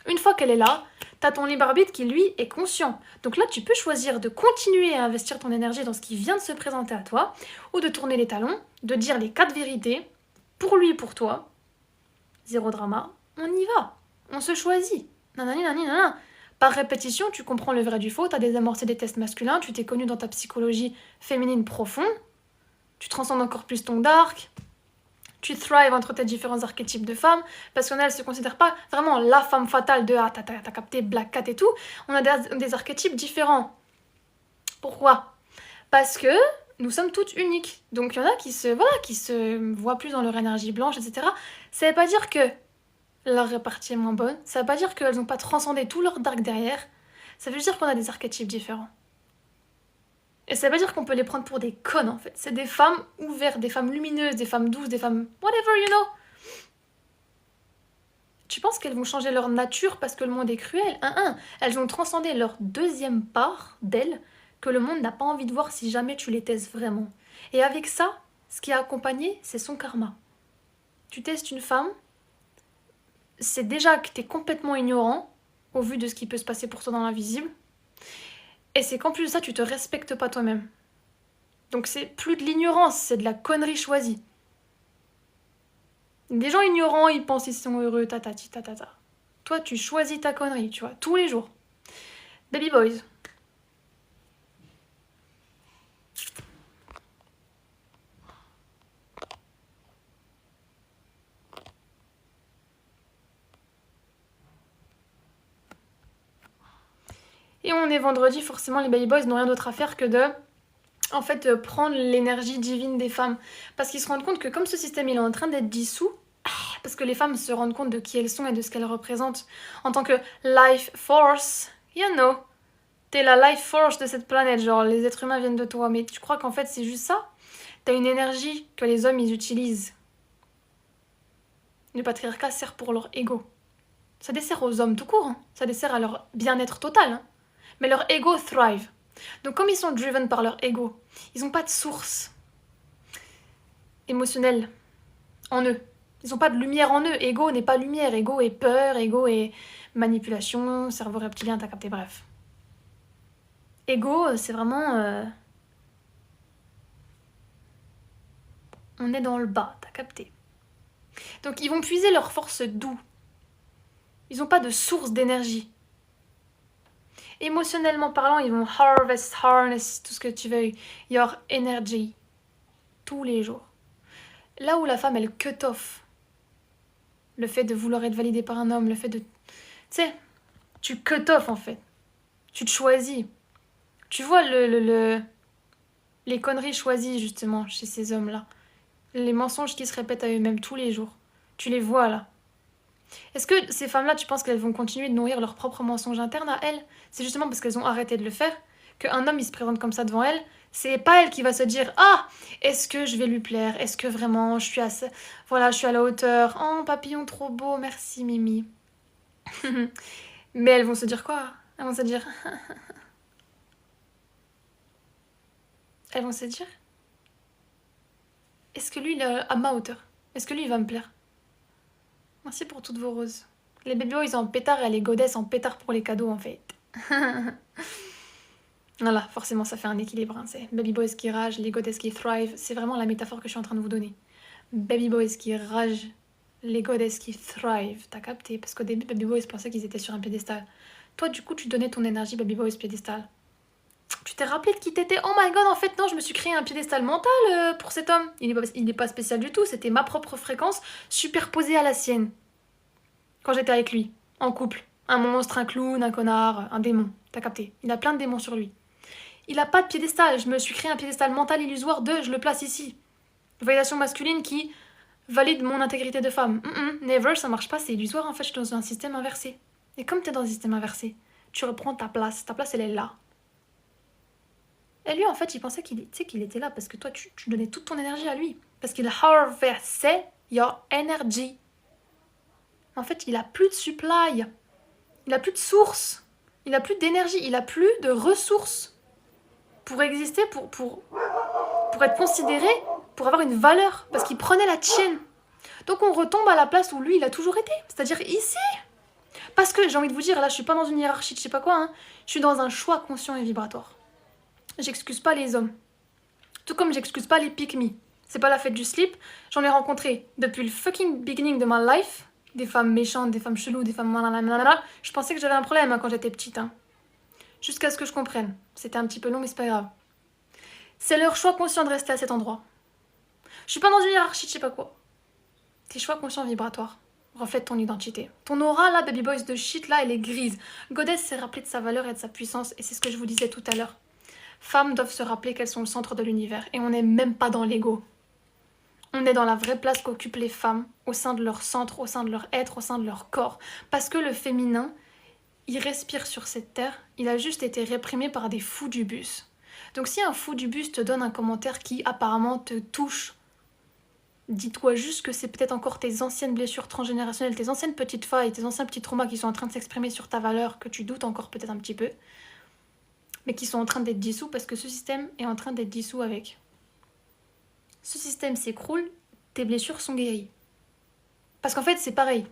Une fois qu'elle est là, tu as ton libre arbitre qui, lui, est conscient. Donc là, tu peux choisir de continuer à investir ton énergie dans ce qui vient de se présenter à toi, ou de tourner les talons, de dire les 4 vérités, pour lui, pour toi. Zéro drama, on y va. On se choisit. Nanani, nanani, nanana. Par répétition, tu comprends le vrai du faux, tu as désamorcé des tests masculins, tu t'es connu dans ta psychologie féminine profonde, tu transcendes encore plus ton dark, tu thrives entre tes différents archétypes de femmes, parce qu'on ne se considère pas vraiment la femme fatale de « Ah, t'as capté Black Cat et tout », on a des archétypes différents. Pourquoi? Parce que nous sommes toutes uniques. Donc il y en a qui se voient plus dans leur énergie blanche, etc. Ça veut pas dire que leur répartie est moins bonne, ça veut pas dire qu'elles n'ont pas transcendé tout leur dark derrière, ça veut dire qu'on a des archétypes différents. Et ça veut pas dire qu'on peut les prendre pour des connes en fait. C'est des femmes ouvertes, des femmes lumineuses, des femmes douces, des femmes whatever you know. Tu penses qu'elles vont changer leur nature parce que le monde est cruel? Elles ont transcendé leur deuxième part d'elles que le monde n'a pas envie de voir si jamais tu les testes vraiment. Et avec ça, ce qui a accompagné, c'est son karma. Tu testes une femme, c'est déjà que t'es complètement ignorant au vu de ce qui peut se passer pour toi dans l'invisible. Et c'est qu'en plus de ça, tu te respectes pas toi-même. Donc c'est plus de l'ignorance, c'est de la connerie choisie. Des gens ignorants, ils pensent qu'ils sont heureux, tatati, tatata. Toi, tu choisis ta connerie, tu vois, tous les jours. Baby boys. Et on est vendredi, forcément, les baby boys n'ont rien d'autre à faire que de prendre l'énergie divine des femmes. Parce qu'ils se rendent compte que comme ce système il est en train d'être dissous, parce que les femmes se rendent compte de qui elles sont et de ce qu'elles représentent en tant que life force, you know, t'es la life force de cette planète, genre les êtres humains viennent de toi, mais tu crois qu'en fait c'est juste ça? T'as une énergie que les hommes ils utilisent. Le patriarcat sert pour leur ego. Ça dessert aux hommes tout court, hein. Ça dessert à leur bien-être total, hein. Mais leur ego thrive. Donc comme ils sont driven par leur ego, ils n'ont pas de source émotionnelle en eux. Ils n'ont pas de lumière en eux. Ego n'est pas lumière. Ego est peur, ego est manipulation, cerveau reptilien, t'as capté, bref. Ego, c'est vraiment... On est dans le bas, t'as capté. Donc ils vont puiser leur force d'où? Ils n'ont pas de source d'énergie. Émotionnellement parlant, ils vont harness, tout ce que tu veux, your energy, tous les jours. Là où la femme, elle cut off le fait de vouloir être validée par un homme, le fait de... Tu sais, tu cut off en fait. Tu te choisis. Tu vois les conneries choisies justement chez ces hommes-là. Les mensonges qui se répètent à eux-mêmes tous les jours. Tu les vois là. Est-ce que ces femmes-là, tu penses qu'elles vont continuer de nourrir leurs propres mensonges internes à elles? C'est justement parce qu'elles ont arrêté de le faire qu'un homme il se présente comme ça devant elles. C'est pas elle qui va se dire ah, est-ce que je vais lui plaire? Est-ce que vraiment je suis je suis à la hauteur? Oh, papillon trop beau, merci Mimi. Mais elles vont se dire quoi? Elles vont se dire elles vont se dire est-ce que lui il est à ma hauteur? Est-ce que lui il va me plaire? Merci pour toutes vos roses. Les baby boys en pétard et les goddesses en pétard pour les cadeaux en fait. Voilà, forcément ça fait un équilibre. Hein. C'est baby boys qui ragent, les goddesses qui thrive. C'est vraiment la métaphore que je suis en train de vous donner. Baby boys qui ragent, les goddesses qui thrive. T'as capté? Parce qu'au début, baby boys pensaient qu'ils étaient sur un piédestal. Toi, du coup, tu donnais ton énergie baby boys piédestal. Tu t'es rappelé de qui t'étais? Oh my god, en fait, non, je me suis créé un piédestal mental pour cet homme. Il est pas spécial du tout, c'était ma propre fréquence superposée à la sienne. Quand j'étais avec lui, en couple. Un monstre, un clown, un connard, un démon. T'as capté? Il a plein de démons sur lui. Il a pas de piédestal. Je me suis créé un piédestal mental illusoire je le place ici. Validation masculine qui valide mon intégrité de femme. Never, ça marche pas, c'est illusoire. En fait, je suis dans un système inversé. Et comme t'es dans un système inversé, tu reprends ta place. Ta place, elle est là. Et lui, en fait, il pensait qu'il était là parce que toi, tu donnais toute ton énergie à lui. Parce qu'il harvestait your energy. En fait, il a plus de supply. Il a plus de source. Il a plus d'énergie. Il a plus de ressources pour exister, pour être considéré, pour avoir une valeur. Parce qu'il prenait la tienne. Donc on retombe à la place où lui, il a toujours été. C'est-à-dire ici. Parce que j'ai envie de vous dire, là, je suis pas dans une hiérarchie de je sais pas quoi. Hein. Je suis dans un choix conscient et vibratoire. J'excuse pas les hommes. Tout comme j'excuse pas les pick-me. C'est pas la fête du slip. J'en ai rencontré depuis le fucking beginning de ma life. Des femmes méchantes, des femmes cheloues, des femmes... Je pensais que j'avais un problème quand j'étais petite. Hein. Jusqu'à ce que je comprenne. C'était un petit peu long, mais c'est pas grave. C'est leur choix conscient de rester à cet endroit. Je suis pas dans une hiérarchie de je sais pas quoi. Tes choix conscients vibratoires reflètent ton identité. Ton aura, là, baby boys de shit, là, elle est grise. Goddess s'est rappelée de sa valeur et de sa puissance. Et c'est ce que je vous disais tout à l'heure. Femmes doivent se rappeler qu'elles sont le centre de l'univers. Et on n'est même pas dans l'ego. On est dans la vraie place qu'occupent les femmes, au sein de leur centre, au sein de leur être, au sein de leur corps. Parce que le féminin, il respire sur cette terre, il a juste été réprimé par des fous du bus. Donc si un fou du bus te donne un commentaire qui apparemment te touche, dis-toi juste que c'est peut-être encore tes anciennes blessures transgénérationnelles, tes anciennes petites failles, tes anciens petits traumas qui sont en train de s'exprimer sur ta valeur, que tu doutes encore peut-être un petit peu, mais qui sont en train d'être dissous parce que ce système est en train d'être dissous avec. Ce système s'écroule, tes blessures sont guéries. Parce qu'en fait, c'est pareil.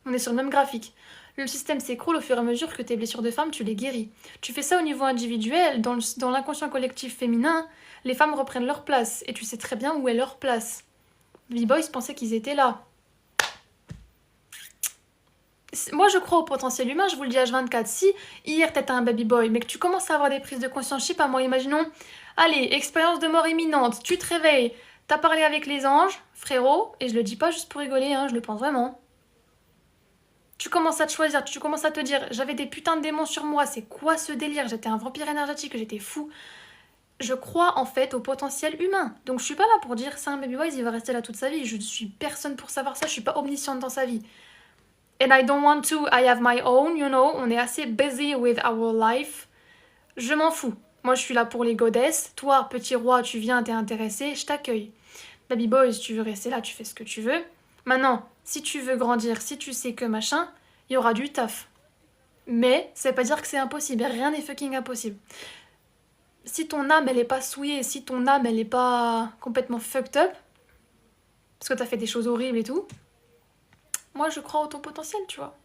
On est sur le même graphique. Le système s'écroule au fur et à mesure que tes blessures de femme, tu les guéris. Tu fais ça au niveau individuel, dans l'inconscient collectif féminin, les femmes reprennent leur place. Et tu sais très bien où est leur place. Les boys pensaient qu'ils étaient là. Moi, je crois au potentiel humain, je vous le dis H24. Si hier, t'étais un baby boy, mais que tu commences à avoir des prises de conscience, je sais pas moi, imaginons, allez, expérience de mort imminente, tu te réveilles, t'as parlé avec les anges, frérot, et je le dis pas juste pour rigoler, hein, je le pense vraiment. Tu commences à te choisir, tu commences à te dire, j'avais des putains de démons sur moi, c'est quoi ce délire? J'étais un vampire énergétique, j'étais fou. Je crois en fait au potentiel humain. Donc je suis pas là pour dire, c'est un baby boy, il va rester là toute sa vie. Je suis personne pour savoir ça, je suis pas omnisciente dans sa vie. And I don't want to, I have my own, you know, on est assez busy with our life. Je m'en fous. Moi, je suis là pour les goddesses. Toi, petit roi, tu viens, t'es intéressé, je t'accueille. Baby boy, si tu veux rester là, tu fais ce que tu veux. Maintenant, si tu veux grandir, si tu sais que machin, il y aura du taf. Mais ça veut pas dire que c'est impossible. Rien n'est fucking impossible. Si ton âme, elle est pas souillée, si ton âme, elle est pas complètement fucked up, parce que t'as fait des choses horribles et tout, moi, je crois au ton potentiel, tu vois.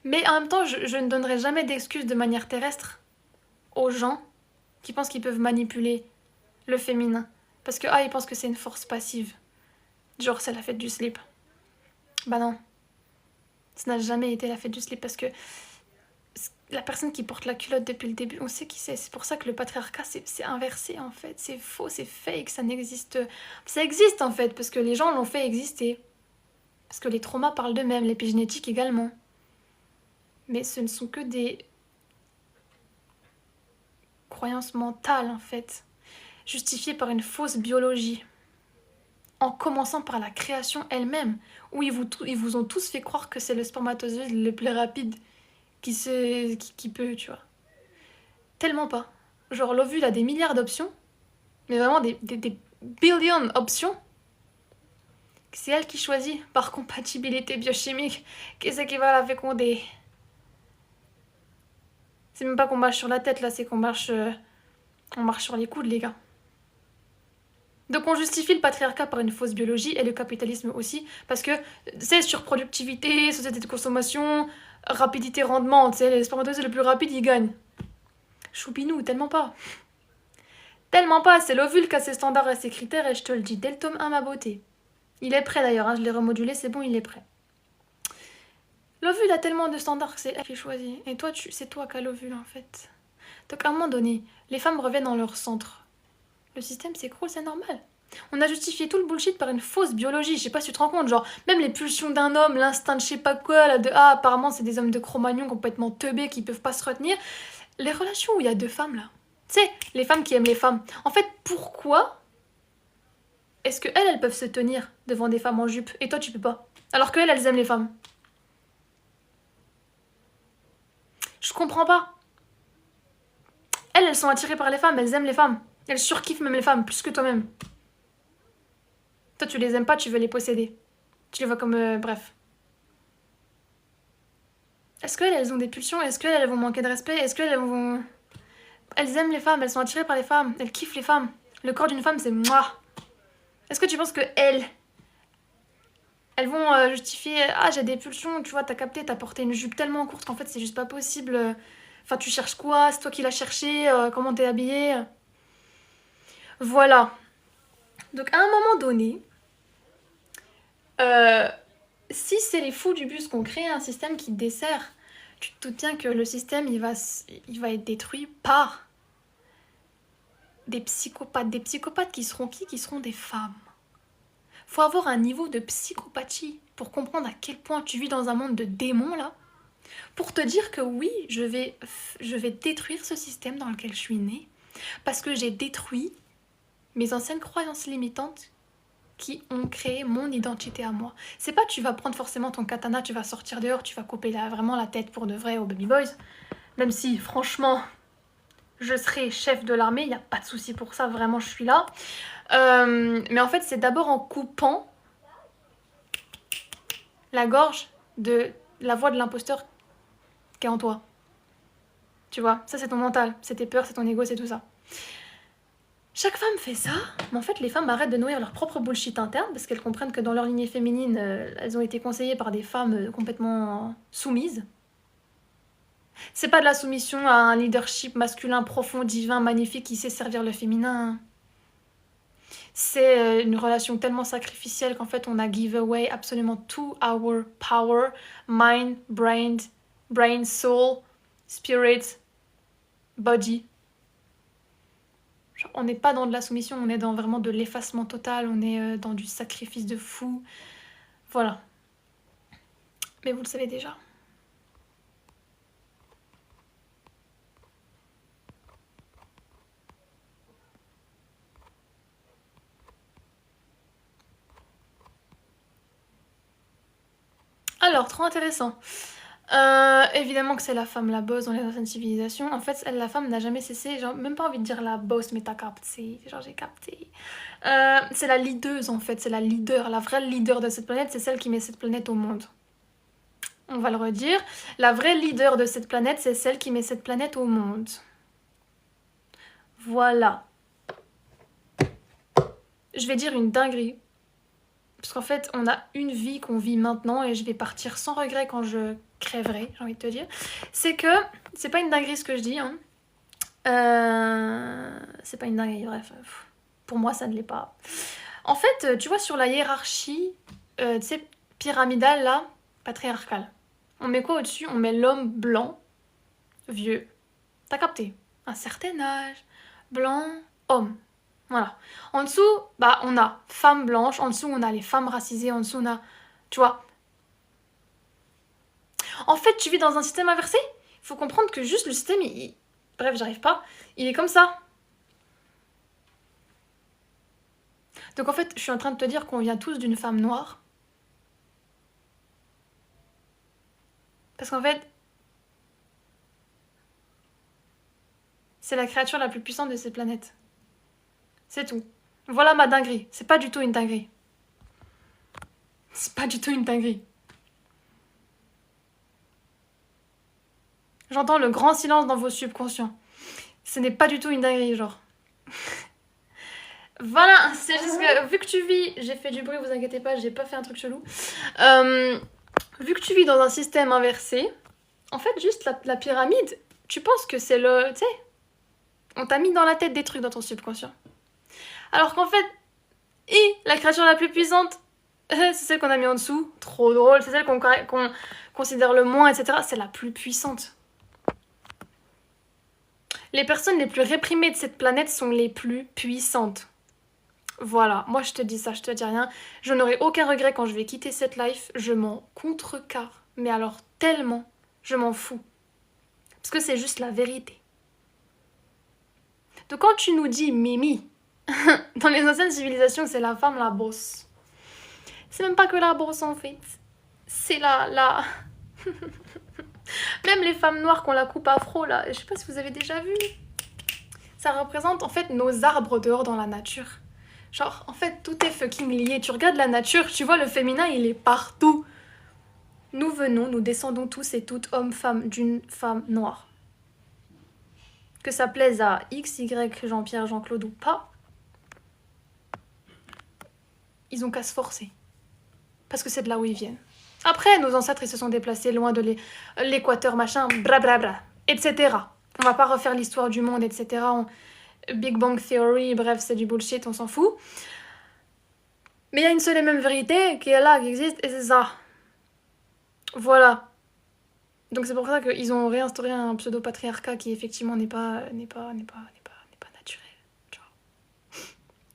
Mais en même temps, je ne donnerai jamais d'excuses de manière terrestre aux gens qui pensent qu'ils peuvent manipuler le féminin. Parce que, ils pensent que c'est une force passive. Genre, c'est la fête du slip. Bah non. Ça n'a jamais été la fête du slip parce que la personne qui porte la culotte depuis le début, on sait qui c'est. C'est pour ça que le patriarcat, c'est inversé en fait. C'est faux, c'est fake, ça n'existe... Ça existe en fait, parce que les gens l'ont fait exister. Parce que les traumas parlent d'eux-mêmes, l'épigénétique également. Mais ce ne sont que des croyances mentales en fait, justifiées par une fausse biologie. En commençant par la création elle-même, où ils vous ont tous fait croire que c'est le spermatozoïde le plus rapide qui peut, tu vois. Tellement pas. Genre l'ovule a des milliards d'options, mais vraiment des billions d'options. C'est elle qui choisit par compatibilité biochimique qu'est-ce qui va la féconder. C'est même pas qu'on marche sur la tête là, c'est qu'on marche, on marche sur les coudes les gars. Donc on justifie le patriarcat par une fausse biologie et le capitalisme aussi, parce que c'est surproductivité, société de consommation, rapidité, rendement, tu sais, les spermatozoïdes le plus rapide, ils gagnent. Choupinou, tellement pas. Tellement pas, c'est l'ovule qui a ses standards et ses critères, et je te le dis, dès le tome 1, ma beauté. Il est prêt d'ailleurs, hein, je l'ai remodulé, c'est bon, il est prêt. L'ovule a tellement de standards que c'est elle qui choisit. Et toi, c'est toi qui as l'ovule en fait. Donc à un moment donné, les femmes reviennent dans leur centre. Le système s'écroule, c'est normal. On a justifié tout le bullshit par une fausse biologie, je sais pas si tu te rends compte, genre, même les pulsions d'un homme, l'instinct de je sais pas quoi, là, de ah, apparemment c'est des hommes de Cro-Magnon complètement teubés qui peuvent pas se retenir. Les relations où il y a deux femmes là, tu sais, les femmes qui aiment les femmes. En fait, pourquoi est-ce que elles peuvent se tenir devant des femmes en jupe et toi tu peux pas? Alors qu'elles, elles aiment les femmes. Je comprends pas. Elles sont attirées par les femmes, elles aiment les femmes. Elles surkiffent même les femmes, plus que toi-même. Toi, tu les aimes pas, tu veux les posséder. Tu les vois comme... bref. Est-ce qu'elles ont des pulsions? Est-ce qu'elles vont manquer de respect? Est-ce qu'elles vont... Elles aiment les femmes, elles sont attirées par les femmes. Elles kiffent les femmes. Le corps d'une femme, c'est moi. Est-ce que tu penses que elles vont justifier... Ah, j'ai des pulsions, tu vois, t'as capté, t'as porté une jupe tellement courte qu'en fait, c'est juste pas possible. Enfin, tu cherches quoi? C'est toi qui l'as cherché? Comment t'es habillée? Voilà. Donc, à un moment donné... si c'est les fous du bus qu'on crée un système qui dessert, tu te doutes bien que le système il va être détruit par des psychopathes qui seront qui? Qui seront des femmes. Faut avoir un niveau de psychopathie pour comprendre à quel point tu vis dans un monde de démons là, pour te dire que oui, je vais détruire ce système dans lequel je suis née, parce que j'ai détruit mes anciennes croyances limitantes qui ont créé mon identité à moi. C'est pas tu vas prendre forcément ton katana, tu vas sortir dehors, tu vas couper vraiment la tête pour de vrai aux baby boys. Même si, franchement, je serai chef de l'armée, il n'y a pas de souci pour ça, vraiment, je suis là. Mais en fait, c'est d'abord en coupant la gorge de la voix de l'imposteur qui est en toi. Tu vois, ça c'est ton mental, c'est tes peurs, c'est ton ego, c'est tout ça. Chaque femme fait ça, mais en fait les femmes arrêtent de nourrir leur propre bullshit interne parce qu'elles comprennent que dans leur lignée féminine, elles ont été conseillées par des femmes complètement soumises. C'est pas de la soumission à un leadership masculin profond, divin, magnifique qui sait servir le féminin. C'est une relation tellement sacrificielle qu'en fait on a give away absolument tout our power, mind, brain, soul, spirit, body. Genre, on n'est pas dans de la soumission, on est dans vraiment de l'effacement total, on est dans du sacrifice de fou. Voilà. Mais vous le savez déjà. Alors, trop intéressant. Évidemment que c'est la femme la boss dans les anciennes civilisations. En fait, la femme n'a jamais cessé, genre, même pas envie de dire la boss, mais t'as capté. Genre, j'ai capté. C'est la leaduse en fait, c'est la leader, la vraie leader de cette planète, c'est celle qui met cette planète au monde. On va le redire. La vraie leader de cette planète, c'est celle qui met cette planète au monde. Voilà. Je vais dire une dinguerie. Parce qu'en fait, on a une vie qu'on vit maintenant et je vais partir sans regret quand je crèverai, j'ai envie de te dire. C'est que, c'est pas une dinguerie ce que je dis, hein. C'est pas une dinguerie, bref. Pour moi, ça ne l'est pas. En fait, tu vois, sur la hiérarchie, tu sais, pyramidale, là, patriarcale. On met quoi au-dessus? On met l'homme blanc, vieux. T'as capté? Un certain âge, blanc, homme. Voilà. En dessous, bah, on a femmes blanches, en dessous, on a les femmes racisées, en dessous, on a... Tu vois? En fait, tu vis dans un système inversé. Il faut comprendre que juste le système, bref, j'arrive pas. Il est comme ça. Donc en fait, je suis en train de te dire qu'on vient tous d'une femme noire. Parce qu'en fait, c'est la créature la plus puissante de cette planète. C'est tout. Voilà ma dinguerie. C'est pas du tout une dinguerie. C'est pas du tout une dinguerie. J'entends le grand silence dans vos subconscients. Ce n'est pas du tout une dinguerie, genre. Voilà, c'est juste que vu que tu vis, j'ai fait du bruit, vous inquiétez pas, j'ai pas fait un truc chelou. Vu que tu vis dans un système inversé, en fait, juste la pyramide, tu penses que c'est le. Tu sais, on t'a mis dans la tête des trucs dans ton subconscient. Alors qu'en fait, la créature la plus puissante, c'est celle qu'on a mis en dessous. Trop drôle, c'est celle qu'on considère le moins, etc. C'est la plus puissante. Les personnes les plus réprimées de cette planète sont les plus puissantes. Voilà, moi je te dis ça, je te dis rien. Je n'aurai aucun regret quand je vais quitter cette life. Je m'en contrecarre. Mais alors tellement, je m'en fous. Parce que c'est juste la vérité. Donc quand tu nous dis Mimi, dans les anciennes civilisations, c'est la femme la bosse. C'est même pas que la bosse en fait. C'est la... Même les femmes noires qu'on la coupe afro là, je sais pas si vous avez déjà vu. Ça représente en fait nos arbres dehors dans la nature. Genre, en fait, tout est fucking lié. Tu regardes la nature, tu vois, le féminin, il est partout. Nous venons, nous descendons tous et toutes, hommes, femmes, d'une femme noire. Que ça plaise à X, Y, Jean-Pierre, Jean-Claude ou pas, ils ont qu'à se forcer. Parce que c'est de là où ils viennent. Après, nos ancêtres, ils se sont déplacés loin de l'équateur, machin, blablabla, etc. On va pas refaire l'histoire du monde, etc. Big Bang Theory, bref, c'est du bullshit, on s'en fout. Mais il y a une seule et même vérité qui est là, qui existe, et c'est ça. Voilà. Donc c'est pour ça qu'ils ont réinstauré un pseudo-patriarcat qui effectivement n'est pas naturel.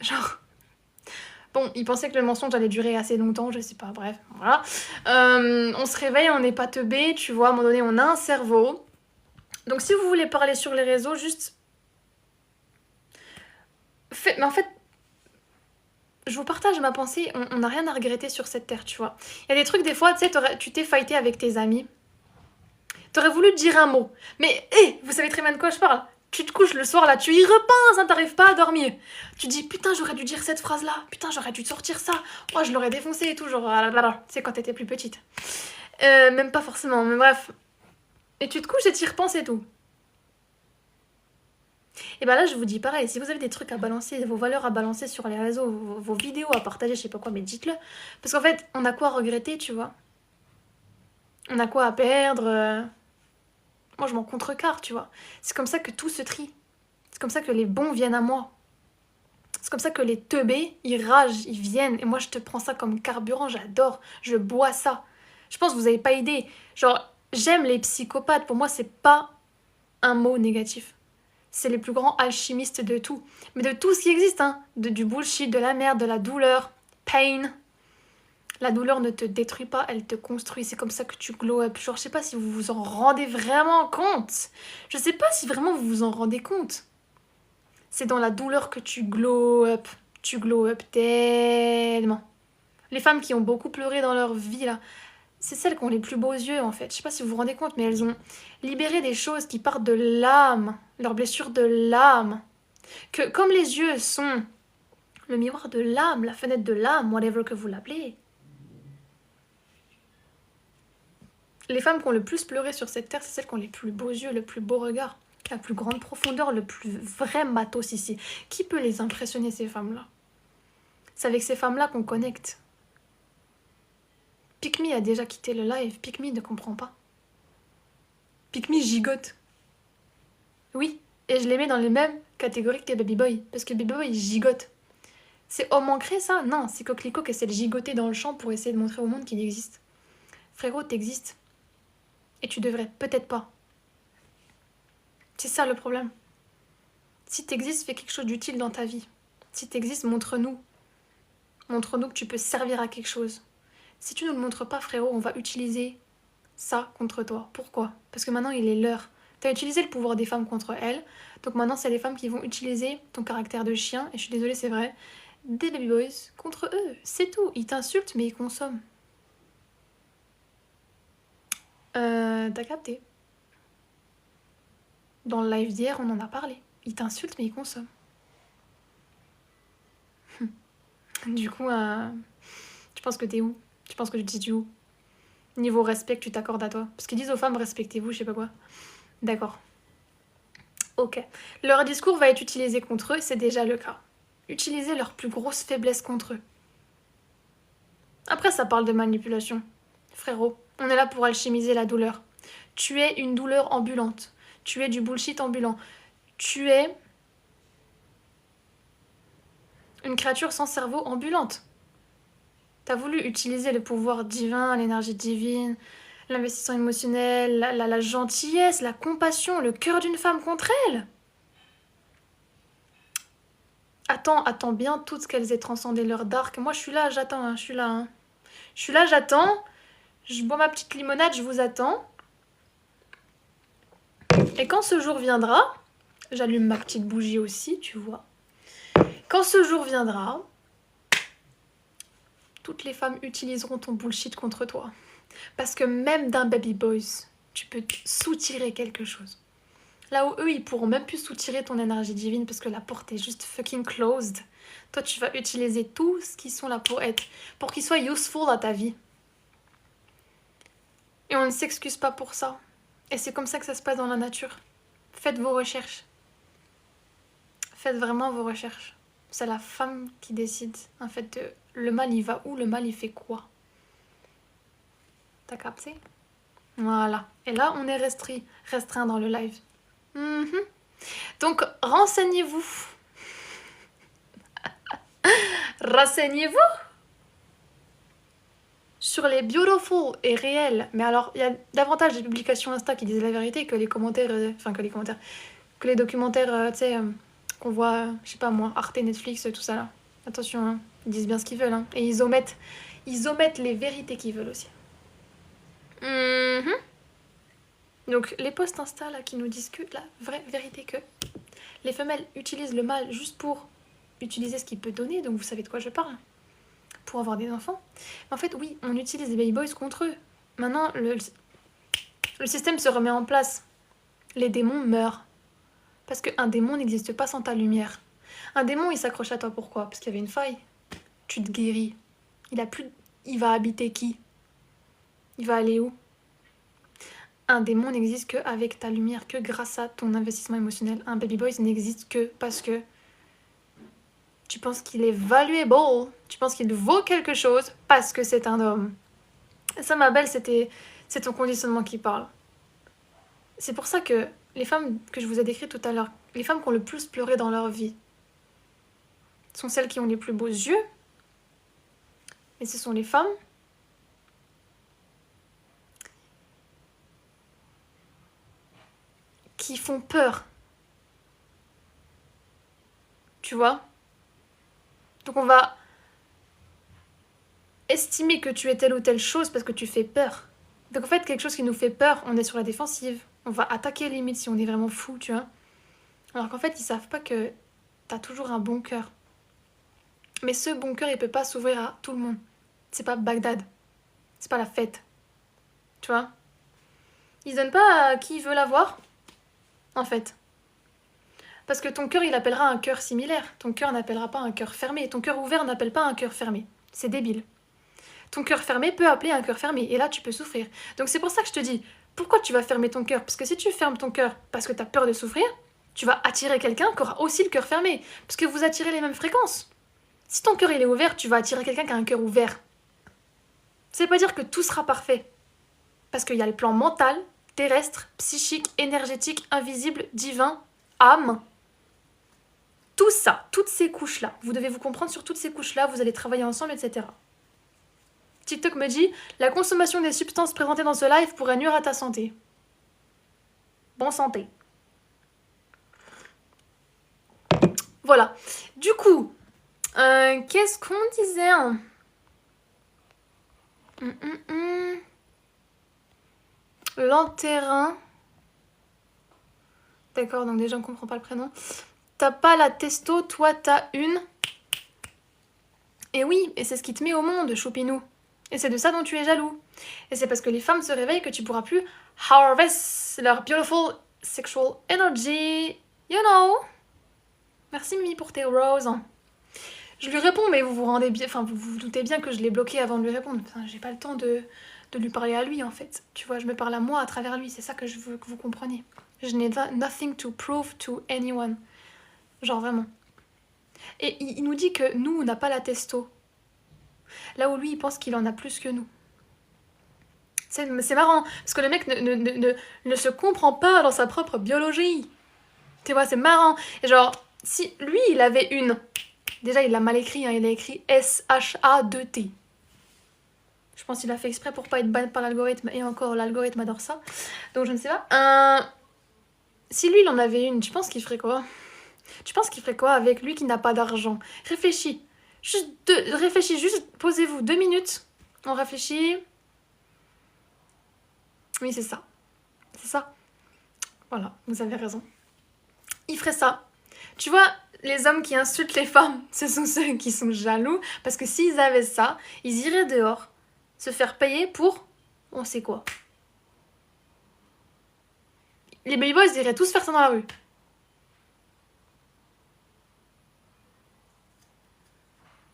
Genre. Bon, ils pensaient que le mensonge allait durer assez longtemps, je sais pas, bref, voilà. On se réveille, on n'est pas teubé, tu vois, à un moment donné, on a un cerveau. Donc si vous voulez parler sur les réseaux, juste... Mais en fait, je vous partage ma pensée, on n'a rien à regretter sur cette terre, tu vois. Il y a des trucs, des fois, tu sais, tu t'es fighté avec tes amis. T'aurais voulu dire un mot. Mais, vous savez très bien de quoi je parle. Tu te couches le soir là, tu y repenses, hein, t'arrives pas à dormir. Tu dis, putain, j'aurais dû dire cette phrase-là. Putain, j'aurais dû te sortir ça. Moi, je l'aurais défoncé et tout, genre, c'est quand t'étais plus petite. Même pas forcément, mais bref. Et tu te couches et t'y repenses et tout. Et ben là, je vous dis pareil, si vous avez des trucs à balancer, vos valeurs à balancer sur les réseaux, vos vidéos à partager, je sais pas quoi, mais dites-le. Parce qu'en fait, on a quoi à regretter, tu vois. On a quoi à perdre. Moi, je m'en contrecarre, tu vois. C'est comme ça que tout se trie. C'est comme ça que les bons viennent à moi. C'est comme ça que les teubés, ils ragent, ils viennent. Et moi, je te prends ça comme carburant, j'adore. Je bois ça. Je pense que vous avez pas idée. Genre, j'aime les psychopathes. Pour moi, c'est pas un mot négatif. C'est les plus grands alchimistes de tout. Mais de tout ce qui existe, hein. Du bullshit, de la merde, de la douleur. Pain. La douleur ne te détruit pas, elle te construit. C'est comme ça que tu glow up. Genre, je sais pas si vous vous en rendez vraiment compte. Je sais pas si vraiment vous vous en rendez compte. C'est dans la douleur que tu glow up. Tu glow up tellement. Les femmes qui ont beaucoup pleuré dans leur vie, là, c'est celles qui ont les plus beaux yeux, en fait. Je sais pas si vous vous rendez compte, mais elles ont libéré des choses qui partent de l'âme. Leurs blessures de l'âme. Que comme les yeux sont le miroir de l'âme, la fenêtre de l'âme, whatever que vous l'appelez. Les femmes qui ont le plus pleuré sur cette terre, c'est celles qui ont les plus beaux yeux, le plus beau regard, la plus grande profondeur, le plus vrai matos ici. Qui peut les impressionner, ces femmes-là? C'est avec ces femmes-là qu'on connecte. Pick Me a déjà quitté le live. Pick Me ne comprend pas. Pick Me gigote. Oui, et je les mets dans les mêmes catégories que tes Baby Boy. Parce que Baby Boy, il gigote. C'est homme ancré, ça? Non, c'est Coquelicot qui essaie de gigoter dans le champ pour essayer de montrer au monde qu'il existe. Frérot, t'existes. Et tu devrais peut-être pas. C'est ça le problème. Si t'existes, fais quelque chose d'utile dans ta vie. Si t'existes, montre-nous. Montre-nous que tu peux servir à quelque chose. Si tu ne nous le montres pas, frérot, on va utiliser ça contre toi. Pourquoi? Parce que maintenant, il est l'heure. T'as utilisé le pouvoir des femmes contre elles. Donc maintenant, c'est les femmes qui vont utiliser ton caractère de chien. Et je suis désolée, c'est vrai. Des baby boys contre eux. C'est tout. Ils t'insultent, mais ils consomment. T'as capté. Dans le live d'hier, on en a parlé. Ils t'insultent, mais ils consomment. Du coup, tu penses que t'es où? Tu penses que tu te situes où? Niveau respect que tu t'accordes à toi. Parce qu'ils disent aux femmes, respectez-vous, je sais pas quoi. D'accord. Ok. Leur discours va être utilisé contre eux, c'est déjà le cas. utiliser leur plus grosse faiblesse contre eux. Après, ça parle de manipulation. Frérot, on est là pour alchimiser la douleur. Tu es une douleur ambulante. Tu es du bullshit ambulant. Tu es une créature sans cerveau ambulante. T'as voulu utiliser le pouvoir divin, l'énergie divine, l'investissement émotionnel, la gentillesse, la compassion, le cœur d'une femme contre elle. Attends bien toutes qu'elles aient transcendé leur dark. Moi, je suis là, j'attends, hein, je suis là. Hein. Je suis là, j'attends. Je bois ma petite limonade, je vous attends. Et quand ce jour viendra, j'allume ma petite bougie aussi, tu vois. Quand ce jour viendra, toutes les femmes utiliseront ton bullshit contre toi. Parce que même d'un baby boys, tu peux soutirer quelque chose. Là où eux, ils pourront même plus soutirer ton énergie divine parce que la porte est juste fucking closed. Toi, tu vas utiliser tout ce qu'ils sont là pour être, pour qu'ils soient useful à ta vie. Et on ne s'excuse pas pour ça. Et c'est comme ça que ça se passe dans la nature. Faites vos recherches. Faites vraiment vos recherches. C'est la femme qui décide, en fait, de le mal il va où, le mal il fait quoi. T'as capté? Voilà. Et là, on est restreint dans le live. Donc, renseignez-vous. Renseignez-vous sur les beautiful et réels. Mais alors, il y a davantage de publications Insta qui disent la vérité que les commentaires... que les documentaires, tu sais, qu'on voit, je sais pas moi, Arte, Netflix, tout ça là. Attention, hein, ils disent bien ce qu'ils veulent. Hein. Et ils omettent les vérités qu'ils veulent aussi. Donc, les posts Insta là qui nous disent que la vraie vérité que les femelles utilisent le mâle juste pour utiliser ce qu'il peut donner, donc vous savez de quoi je parle, pour avoir des enfants. En fait, oui, on utilise les baby boys contre eux. Maintenant, le système se remet en place. Les démons meurent. Parce qu'un démon n'existe pas sans ta lumière. Un démon, il s'accroche à toi, pourquoi? Parce qu'il y avait une faille. Tu te guéris. Il va habiter qui? Il va aller où? Un démon n'existe qu'avec ta lumière, que grâce à ton investissement émotionnel. Un baby boy n'existe que parce que tu penses qu'il est valuable, tu penses qu'il vaut quelque chose parce que c'est un homme. Et ça, ma belle, c'est ton conditionnement qui parle. C'est pour ça que les femmes que je vous ai décrites tout à l'heure, les femmes qui ont le plus pleuré dans leur vie, sont celles qui ont les plus beaux yeux, et ce sont les femmes qui font peur. Tu vois? Donc on va estimer que tu es telle ou telle chose parce que tu fais peur. Donc en fait, quelque chose qui nous fait peur, on est sur la défensive. On va attaquer limite si on est vraiment fou, tu vois. Alors qu'en fait, ils savent pas que t'as toujours un bon cœur. Mais ce bon cœur, il peut pas s'ouvrir à tout le monde. C'est pas Bagdad. C'est pas la fête. Tu vois? Ils donnent pas à qui veut l'avoir, en fait. Parce que ton cœur, il appellera un cœur similaire. Ton cœur n'appellera pas un cœur fermé. Ton cœur ouvert n'appelle pas un cœur fermé. C'est débile. Ton cœur fermé peut appeler un cœur fermé. Et là, tu peux souffrir. Donc c'est pour ça que je te dis, pourquoi tu vas fermer ton cœur? Parce que si tu fermes ton cœur parce que tu as peur de souffrir, tu vas attirer quelqu'un qui aura aussi le cœur fermé. Parce que vous attirez les mêmes fréquences. Si ton cœur il est ouvert, tu vas attirer quelqu'un qui a un cœur ouvert. Ça veut pas dire que tout sera parfait. Parce qu'il y a le plan mental, terrestre, psychique, énergétique, invisible, divin, âme. Tout ça, toutes ces couches-là, vous devez vous comprendre sur toutes ces couches-là, vous allez travailler ensemble, etc. TikTok me dit, la consommation des substances présentées dans ce live pourrait nuire à ta santé. Bonne santé. Voilà. Du coup, qu'est-ce qu'on disait hein L'enterrin. D'accord, donc déjà on comprend pas le prénom. T'as pas la testo, toi t'as une. Et oui, et c'est ce qui te met au monde, choupinou. Et c'est de ça dont tu es jaloux. Et c'est parce que les femmes se réveillent que tu pourras plus harvest leur beautiful sexual energy. You know. Merci Mimi pour tes roses. Je lui réponds, mais vous vous rendez bien, enfin vous vous doutez bien que je l'ai bloqué avant de lui répondre. Enfin, j'ai pas le temps de lui parler à lui en fait. Tu vois, je me parle à moi à travers lui. C'est ça que je veux que vous compreniez. Je n'ai nothing to prove to anyone. Genre vraiment. Et il nous dit que nous, on n'a pas la testo. Là où lui, il pense qu'il en a plus que nous. C'est marrant, parce que le mec ne se comprend pas dans sa propre biologie. Tu vois, c'est marrant. Et genre, si lui, il avait une... Déjà, il l'a mal écrit, hein, il a écrit SHA2T. Je pense qu'il a fait exprès pour pas être ban par l'algorithme. Et encore, l'algorithme adore ça. Donc, je ne sais pas. Si lui, il en avait une, tu penses qu'il ferait quoi? Tu penses qu'il ferait quoi avec lui qui n'a pas d'argent? Réfléchis. Réfléchis, juste posez-vous 2 minutes. On réfléchit. Oui, c'est ça. C'est ça. Voilà, vous avez raison. Il ferait ça. Tu vois, les hommes qui insultent les femmes, ce sont ceux qui sont jaloux. Parce que s'ils avaient ça, ils iraient dehors se faire payer pour... On sait quoi. Les baby boys iraient tous faire ça dans la rue.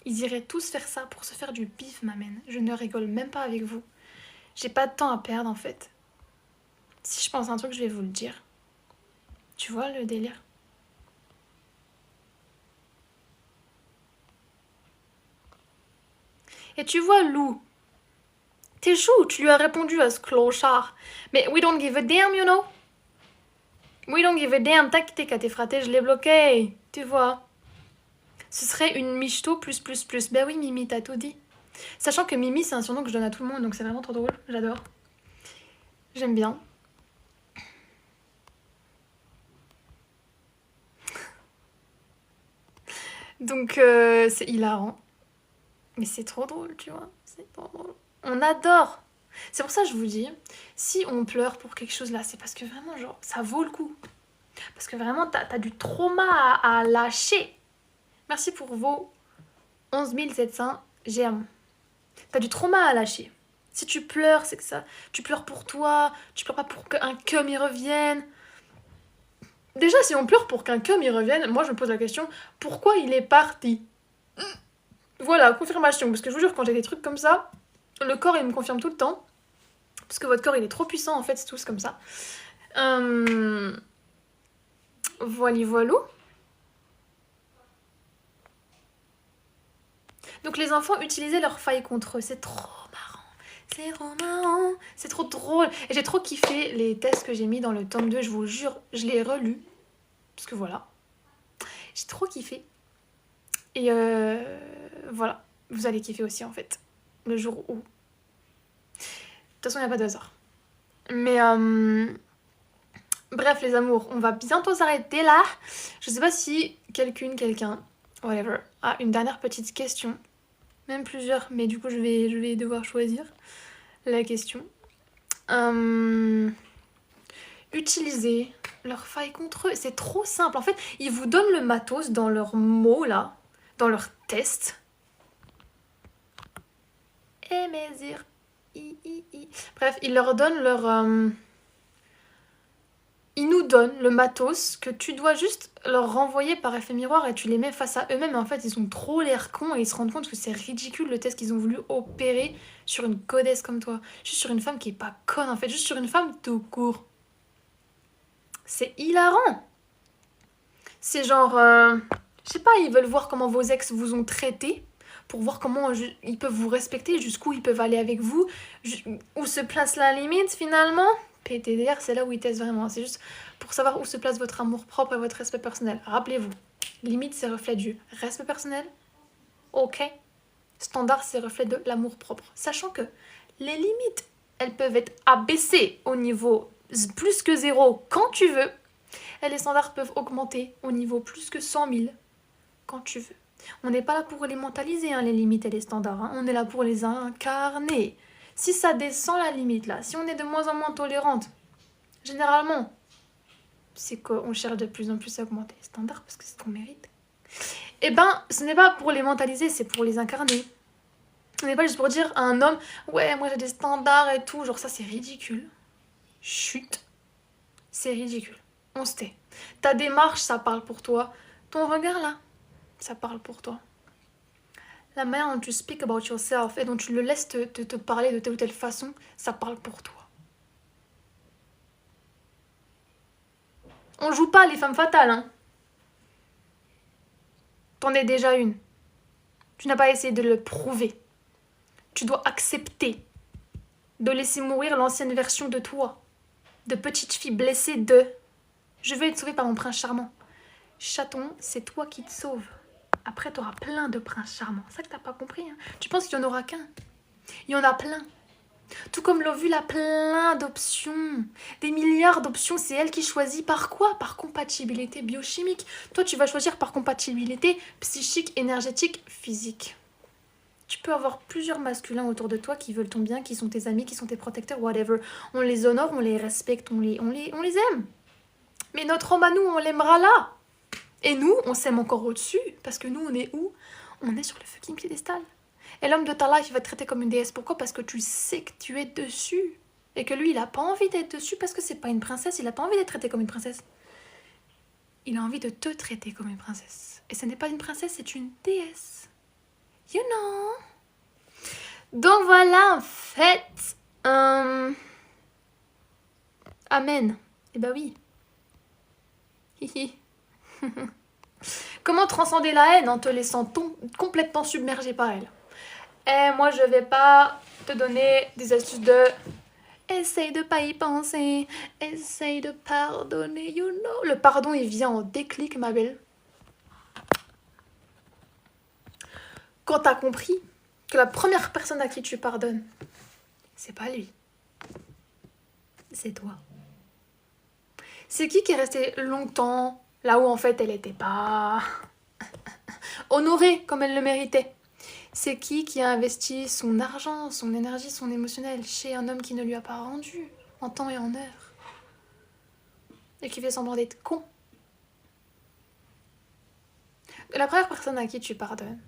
Ils iraient tous faire ça pour se faire du bif, ma mène. Je ne rigole même pas avec vous. J'ai pas de temps à perdre, en fait. Si je pense à un truc, je vais vous le dire. Tu vois le délire? Et tu vois Lou. T'es chou, tu lui as répondu à ce clochard. Mais we don't give a damn, you know? We don't give a damn. Tac, qu'à tes fratés, je l'ai bloqué. Tu vois? Ce serait une michto plus plus plus. Ben oui, Mimi, t'as tout dit. Sachant que Mimi, c'est un surnom que je donne à tout le monde, donc c'est vraiment trop drôle. J'adore. J'aime bien. Donc c'est hilarant. Mais c'est trop drôle, tu vois. C'est trop drôle. On adore. C'est pour ça que je vous dis, si on pleure pour quelque chose là, c'est parce que vraiment, genre, ça vaut le coup. Parce que vraiment, t'as du trauma à lâcher. Merci pour vos 11 700 GM. T'as du trauma à lâcher. Si tu pleures, c'est que ça... Tu pleures pour toi, tu pleures pas pour qu'un cum y revienne. Déjà, si on pleure pour qu'un cum y revienne, moi je me pose la question, pourquoi il est parti? Voilà, confirmation. Parce que je vous jure, quand j'ai des trucs comme ça, le corps il me confirme tout le temps. Parce que votre corps il est trop puissant en fait, c'est tous comme ça. Voilà, voilà. Donc les enfants utilisaient leurs failles contre eux, c'est trop marrant. C'est trop marrant, c'est trop drôle. Et j'ai trop kiffé les tests que j'ai mis dans le tome 2, je vous jure, je les ai relus. Parce que voilà. J'ai trop kiffé. Et voilà, vous allez kiffer aussi en fait. Le jour où. De toute façon, il n'y a pas de hasard. Mais bref, les amours, on va bientôt s'arrêter là. Je sais pas si quelqu'un, whatever, a une dernière petite question. Même plusieurs, mais du coup, je vais devoir choisir la question. Utiliser leurs failles contre eux, c'est trop simple. En fait, ils vous donnent le matos dans leurs mots là, dans leurs tests. Et mesure. Bref, ils leur donnent leur... Ils nous donnent le matos que tu dois juste leur renvoyer par effet miroir et tu les mets face à eux-mêmes. Et en fait, ils ont trop l'air cons et ils se rendent compte que c'est ridicule le test qu'ils ont voulu opérer sur une codesse comme toi. Juste sur une femme qui est pas conne en fait, juste sur une femme tout court. C'est hilarant. C'est genre... je sais pas, ils veulent voir comment vos ex vous ont traité pour voir comment ils peuvent vous respecter, jusqu'où ils peuvent aller avec vous, où se place la limite finalement. PTDR, c'est là où ils testent vraiment. C'est juste pour savoir où se place votre amour propre et votre respect personnel. Rappelez-vous, limite, c'est reflet du respect personnel. Ok. Standard, c'est reflet de l'amour propre. Sachant que les limites, elles peuvent être abaissées au niveau plus que 0 quand tu veux. Et les standards peuvent augmenter au niveau plus que 100 000 quand tu veux. On n'est pas là pour les mentaliser, hein, les limites et les standards. Hein. On est là pour les incarner. Si ça descend la limite là, si on est de moins en moins tolérante, généralement, c'est qu'on cherche de plus en plus à augmenter les standards parce que c'est ce qu'on mérite. Eh ben, ce n'est pas pour les mentaliser, c'est pour les incarner. Ce n'est pas juste pour dire à un homme, ouais, moi j'ai des standards et tout, genre ça c'est ridicule. Chut, c'est ridicule. On se tait. Ta démarche, ça parle pour toi. Ton regard là, ça parle pour toi. La manière dont tu speak about yourself et dont tu le laisses te parler de telle ou telle façon, ça parle pour toi. On joue pas les femmes fatales, hein. T'en es déjà une. Tu n'as pas essayé de le prouver. Tu dois accepter de laisser mourir l'ancienne version de toi, de petite fille blessée de « Je vais être sauvée par mon prince charmant ». Chaton, c'est toi qui te sauves. Après, t'auras plein de princes charmants. C'est ça que t'as pas compris. Hein. Tu penses qu'il y en aura qu'un. Il y en a plein. Tout comme l'ovule a plein d'options. Des milliards d'options. C'est elle qui choisit par quoi? Par compatibilité biochimique. Toi, tu vas choisir par compatibilité psychique, énergétique, physique. Tu peux avoir plusieurs masculins autour de toi qui veulent ton bien, qui sont tes amis, qui sont tes protecteurs, whatever. On les honore, on les respecte, on les aime. Mais notre homme à nous, on l'aimera là. Et nous, on s'aime encore au-dessus, parce que nous, on est où? On est sur le fucking piédestal. Et l'homme de ta life, il va te traiter comme une déesse. Pourquoi? Parce que tu sais que tu es dessus. Et que lui, il a pas envie d'être dessus parce que c'est pas une princesse. Il a pas envie d'être traité comme une princesse. Il a envie de te traiter comme une princesse. Et ce n'est pas une princesse, c'est une déesse. You know. Donc voilà, en fait. Amen. Eh ben oui. Hihi. Comment transcender la haine en te laissant complètement submergé par elle? Et moi, je vais pas te donner des astuces de essaye de pas y penser, essaye de pardonner, you know. Le pardon, il vient en déclic, ma belle. Quand t'as compris que la première personne à qui tu pardonnes, c'est pas lui, c'est toi. C'est qui est resté longtemps là où en fait elle était pas honorée comme elle le méritait? C'est qui a investi son argent, son énergie, son émotionnel chez un homme qui ne lui a pas rendu en temps et en heure et qui fait semblant d'être con? La première personne à qui tu pardonnes,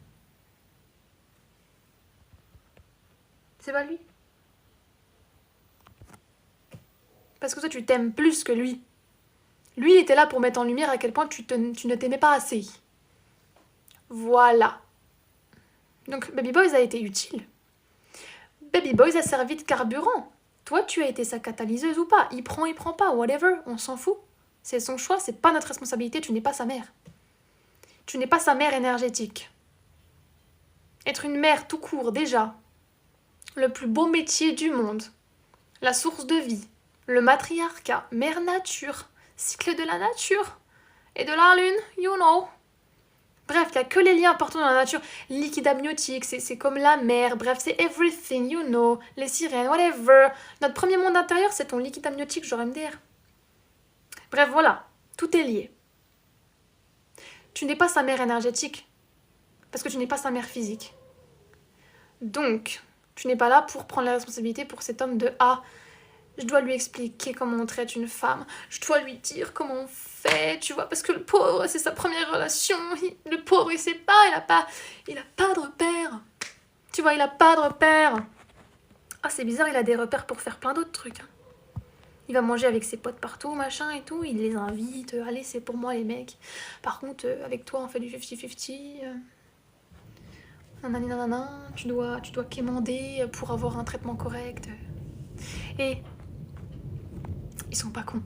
c'est pas lui. Parce que toi, tu t'aimes plus que lui. Lui, il était là pour mettre en lumière à quel point tu ne t'aimais pas assez. Voilà. Donc, Baby Boys a été utile. Baby Boys a servi de carburant. Toi, tu as été sa catalyseuse ou pas. Il prend pas, whatever, on s'en fout. C'est son choix, c'est pas notre responsabilité, tu n'es pas sa mère. Tu n'es pas sa mère énergétique. Être une mère tout court, déjà. Le plus beau métier du monde. La source de vie. Le matriarcat. Mère nature. Cycle de la nature. Et de la lune, you know. Bref, il n'y a que les liens importants dans la nature. Liquide amniotique, c'est comme la mer. Bref, c'est everything, you know. Les sirènes, whatever. Notre premier monde intérieur, c'est ton liquide amniotique, genre MDR. Bref, voilà. Tout est lié. Tu n'es pas sa mère énergétique. Parce que tu n'es pas sa mère physique. Donc, tu n'es pas là pour prendre la responsabilité pour cet homme de « Ah, je dois lui expliquer comment on traite une femme. Je dois lui dire comment on fait, tu vois, parce que le pauvre, c'est sa première relation. Le pauvre, il sait pas, il a pas de repères. Tu vois, il a pas de repères. Ah, c'est bizarre, il a des repères pour faire plein d'autres trucs. Hein. Il va manger avec ses potes partout, machin et tout. Il les invite. Allez, c'est pour moi, les mecs. Par contre, avec toi, on fait du 50-50. Nanana, tu dois quémander pour avoir un traitement correct. Et ils sont pas cons.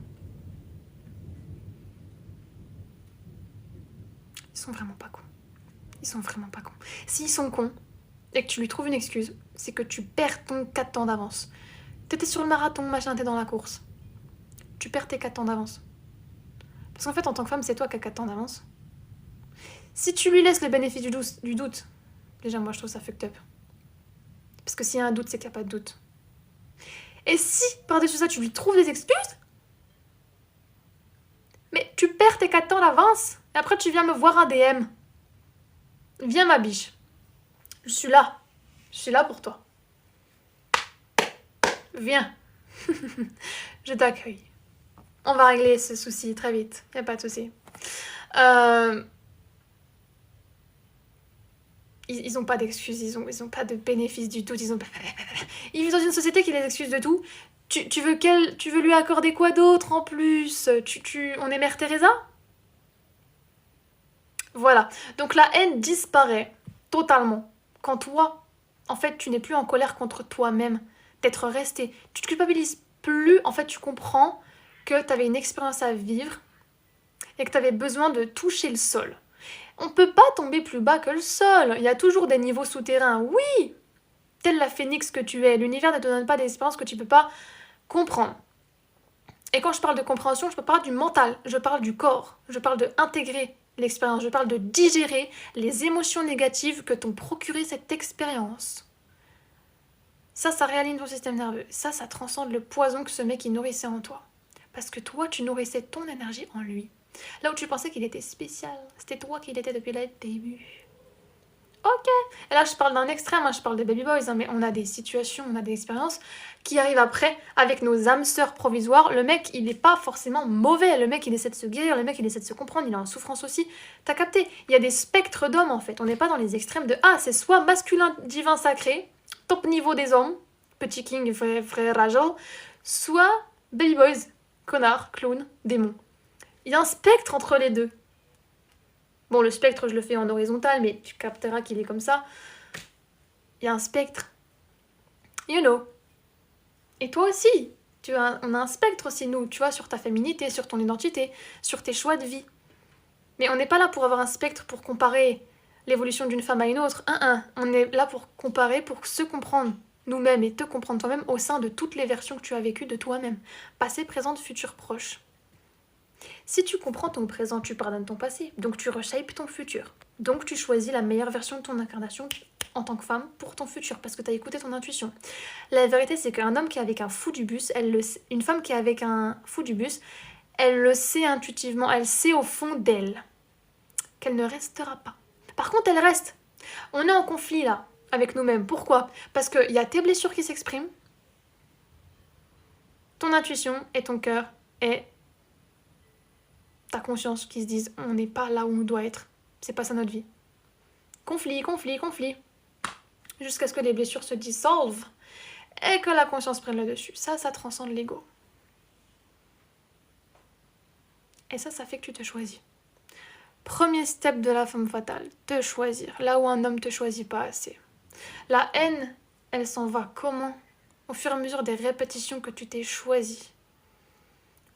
Ils sont vraiment pas cons. Ils sont vraiment pas cons. S'ils sont cons et que tu lui trouves une excuse, c'est que tu perds ton 4 temps d'avance. T'étais sur le marathon, machin, t'es dans la course. Tu perds tes 4 temps d'avance. Parce qu'en fait, en tant que femme, c'est toi qui as 4 temps d'avance. Si tu lui laisses le bénéfice du doute, déjà, moi, je trouve ça fucked up. Parce que s'il y a un doute, c'est qu'il n'y a pas de doute. Et si, par-dessus ça, tu lui trouves des excuses, mais tu perds tes 4 temps d'avance. Et après, tu viens me voir un DM. Viens, ma biche. Je suis là. Je suis là pour toi. Viens. Je t'accueille. On va régler ce souci très vite. Y a pas de souci. Ils ont pas d'excuses. Ils ont pas de bénéfice du tout. Ils vivent dans une société qui les excuse de tout. Tu veux lui accorder quoi d'autre en plus? On est Mère Teresa? Voilà. Donc la haine disparaît totalement. Quand toi, en fait, tu n'es plus en colère contre toi-même d'être resté. Tu te culpabilises plus. En fait, tu comprends que tu avais une expérience à vivre et que tu avais besoin de toucher le sol. On peut pas tomber plus bas que le sol. Il y a toujours des niveaux souterrains. Oui, tel la phénix que tu es. L'univers ne te donne pas des expériences que tu peux pas comprendre. Et quand je parle de compréhension, je ne parle pas du mental, je parle du corps. Je parle de intégrer l'expérience. Je parle de digérer les émotions négatives que t'ont procuré cette expérience. Ça réaligne ton système nerveux. Ça transcende le poison que ce mec il nourrissait en toi. Parce que toi, tu nourrissais ton énergie en lui. Là où tu pensais qu'il était spécial, c'était toi qui l'étais depuis le début. Ok. Et là, je parle d'un extrême, je parle des baby boys, mais on a des situations, on a des expériences qui arrivent après avec nos âmes sœurs provisoires. Le mec, il n'est pas forcément mauvais. Le mec, il essaie de se guérir, le mec, il essaie de se comprendre, il est en souffrance aussi. T'as capté? Il y a des spectres d'hommes, en fait. On n'est pas dans les extrêmes de c'est soit masculin divin sacré, top niveau des hommes, petit king, frère Rajal, soit baby boys, connard, clown, démon. Il y a un spectre entre les deux. Bon, le spectre, je le fais en horizontal, mais tu capteras qu'il est comme ça. Il y a un spectre. You know. Et toi aussi. On a un spectre aussi, nous, tu vois, sur ta féminité, sur ton identité, sur tes choix de vie. Mais on n'est pas là pour avoir un spectre pour comparer l'évolution d'une femme à une autre. On est là pour comparer, pour se comprendre nous-mêmes et te comprendre toi-même au sein de toutes les versions que tu as vécues de toi-même. Passé, présent, futur, proche. Si tu comprends ton présent, tu pardonnes ton passé, donc tu reshapes ton futur. Donc tu choisis la meilleure version de ton incarnation en tant que femme pour ton futur, parce que tu as écouté ton intuition. La vérité, c'est qu'un homme qui est avec un fou du bus, une femme qui est avec un fou du bus, elle le sait intuitivement, elle sait au fond d'elle qu'elle ne restera pas. Par contre, elle reste. On est en conflit là, avec nous-mêmes. Pourquoi? Parce qu'il y a tes blessures qui s'expriment, ton intuition et ton cœur et ta conscience qui se disent on n'est pas là où on doit être. C'est pas ça notre vie. Conflit. Jusqu'à ce que les blessures se dissolvent et que la conscience prenne le dessus. Ça transcende l'ego. Et ça fait que tu te choisis. Premier step de la femme fatale, te choisir. Là où un homme te choisit pas assez. La haine, elle s'en va comment? Au fur et à mesure des répétitions que tu t'es choisi.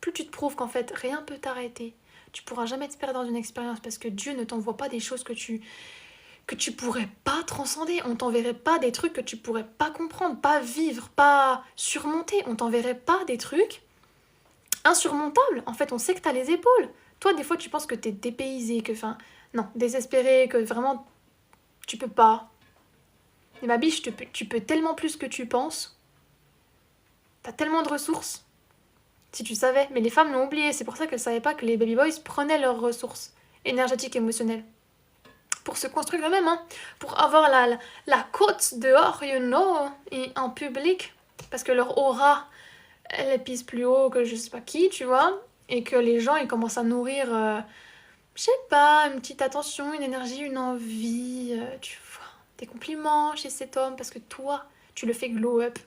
Plus tu te prouves qu'en fait rien peut t'arrêter. Tu pourras jamais te perdre dans une expérience parce que Dieu ne t'envoie pas des choses que tu pourrais pas transcender. On t'enverrait pas des trucs que tu pourrais pas comprendre, pas vivre, pas surmonter. On t'enverrait pas des trucs insurmontables. En fait, on sait que t'as les épaules. Toi, des fois, tu penses que t'es dépaysé, non, désespéré, que vraiment, tu peux pas. Mais ma biche, tu peux tellement plus que tu penses. T'as tellement de ressources. Si tu savais, mais les femmes l'ont oublié, c'est pour ça qu'elles savaient pas que les baby boys prenaient leurs ressources énergétiques et émotionnelles. Pour se construire eux-mêmes, pour avoir la côte dehors, you know, et en public, parce que leur aura, elle pise plus haut que je sais pas qui, tu vois, et que les gens, ils commencent à nourrir, je sais pas, une petite attention, une énergie, une envie, tu vois, des compliments chez cet homme, parce que toi, tu le fais glow up.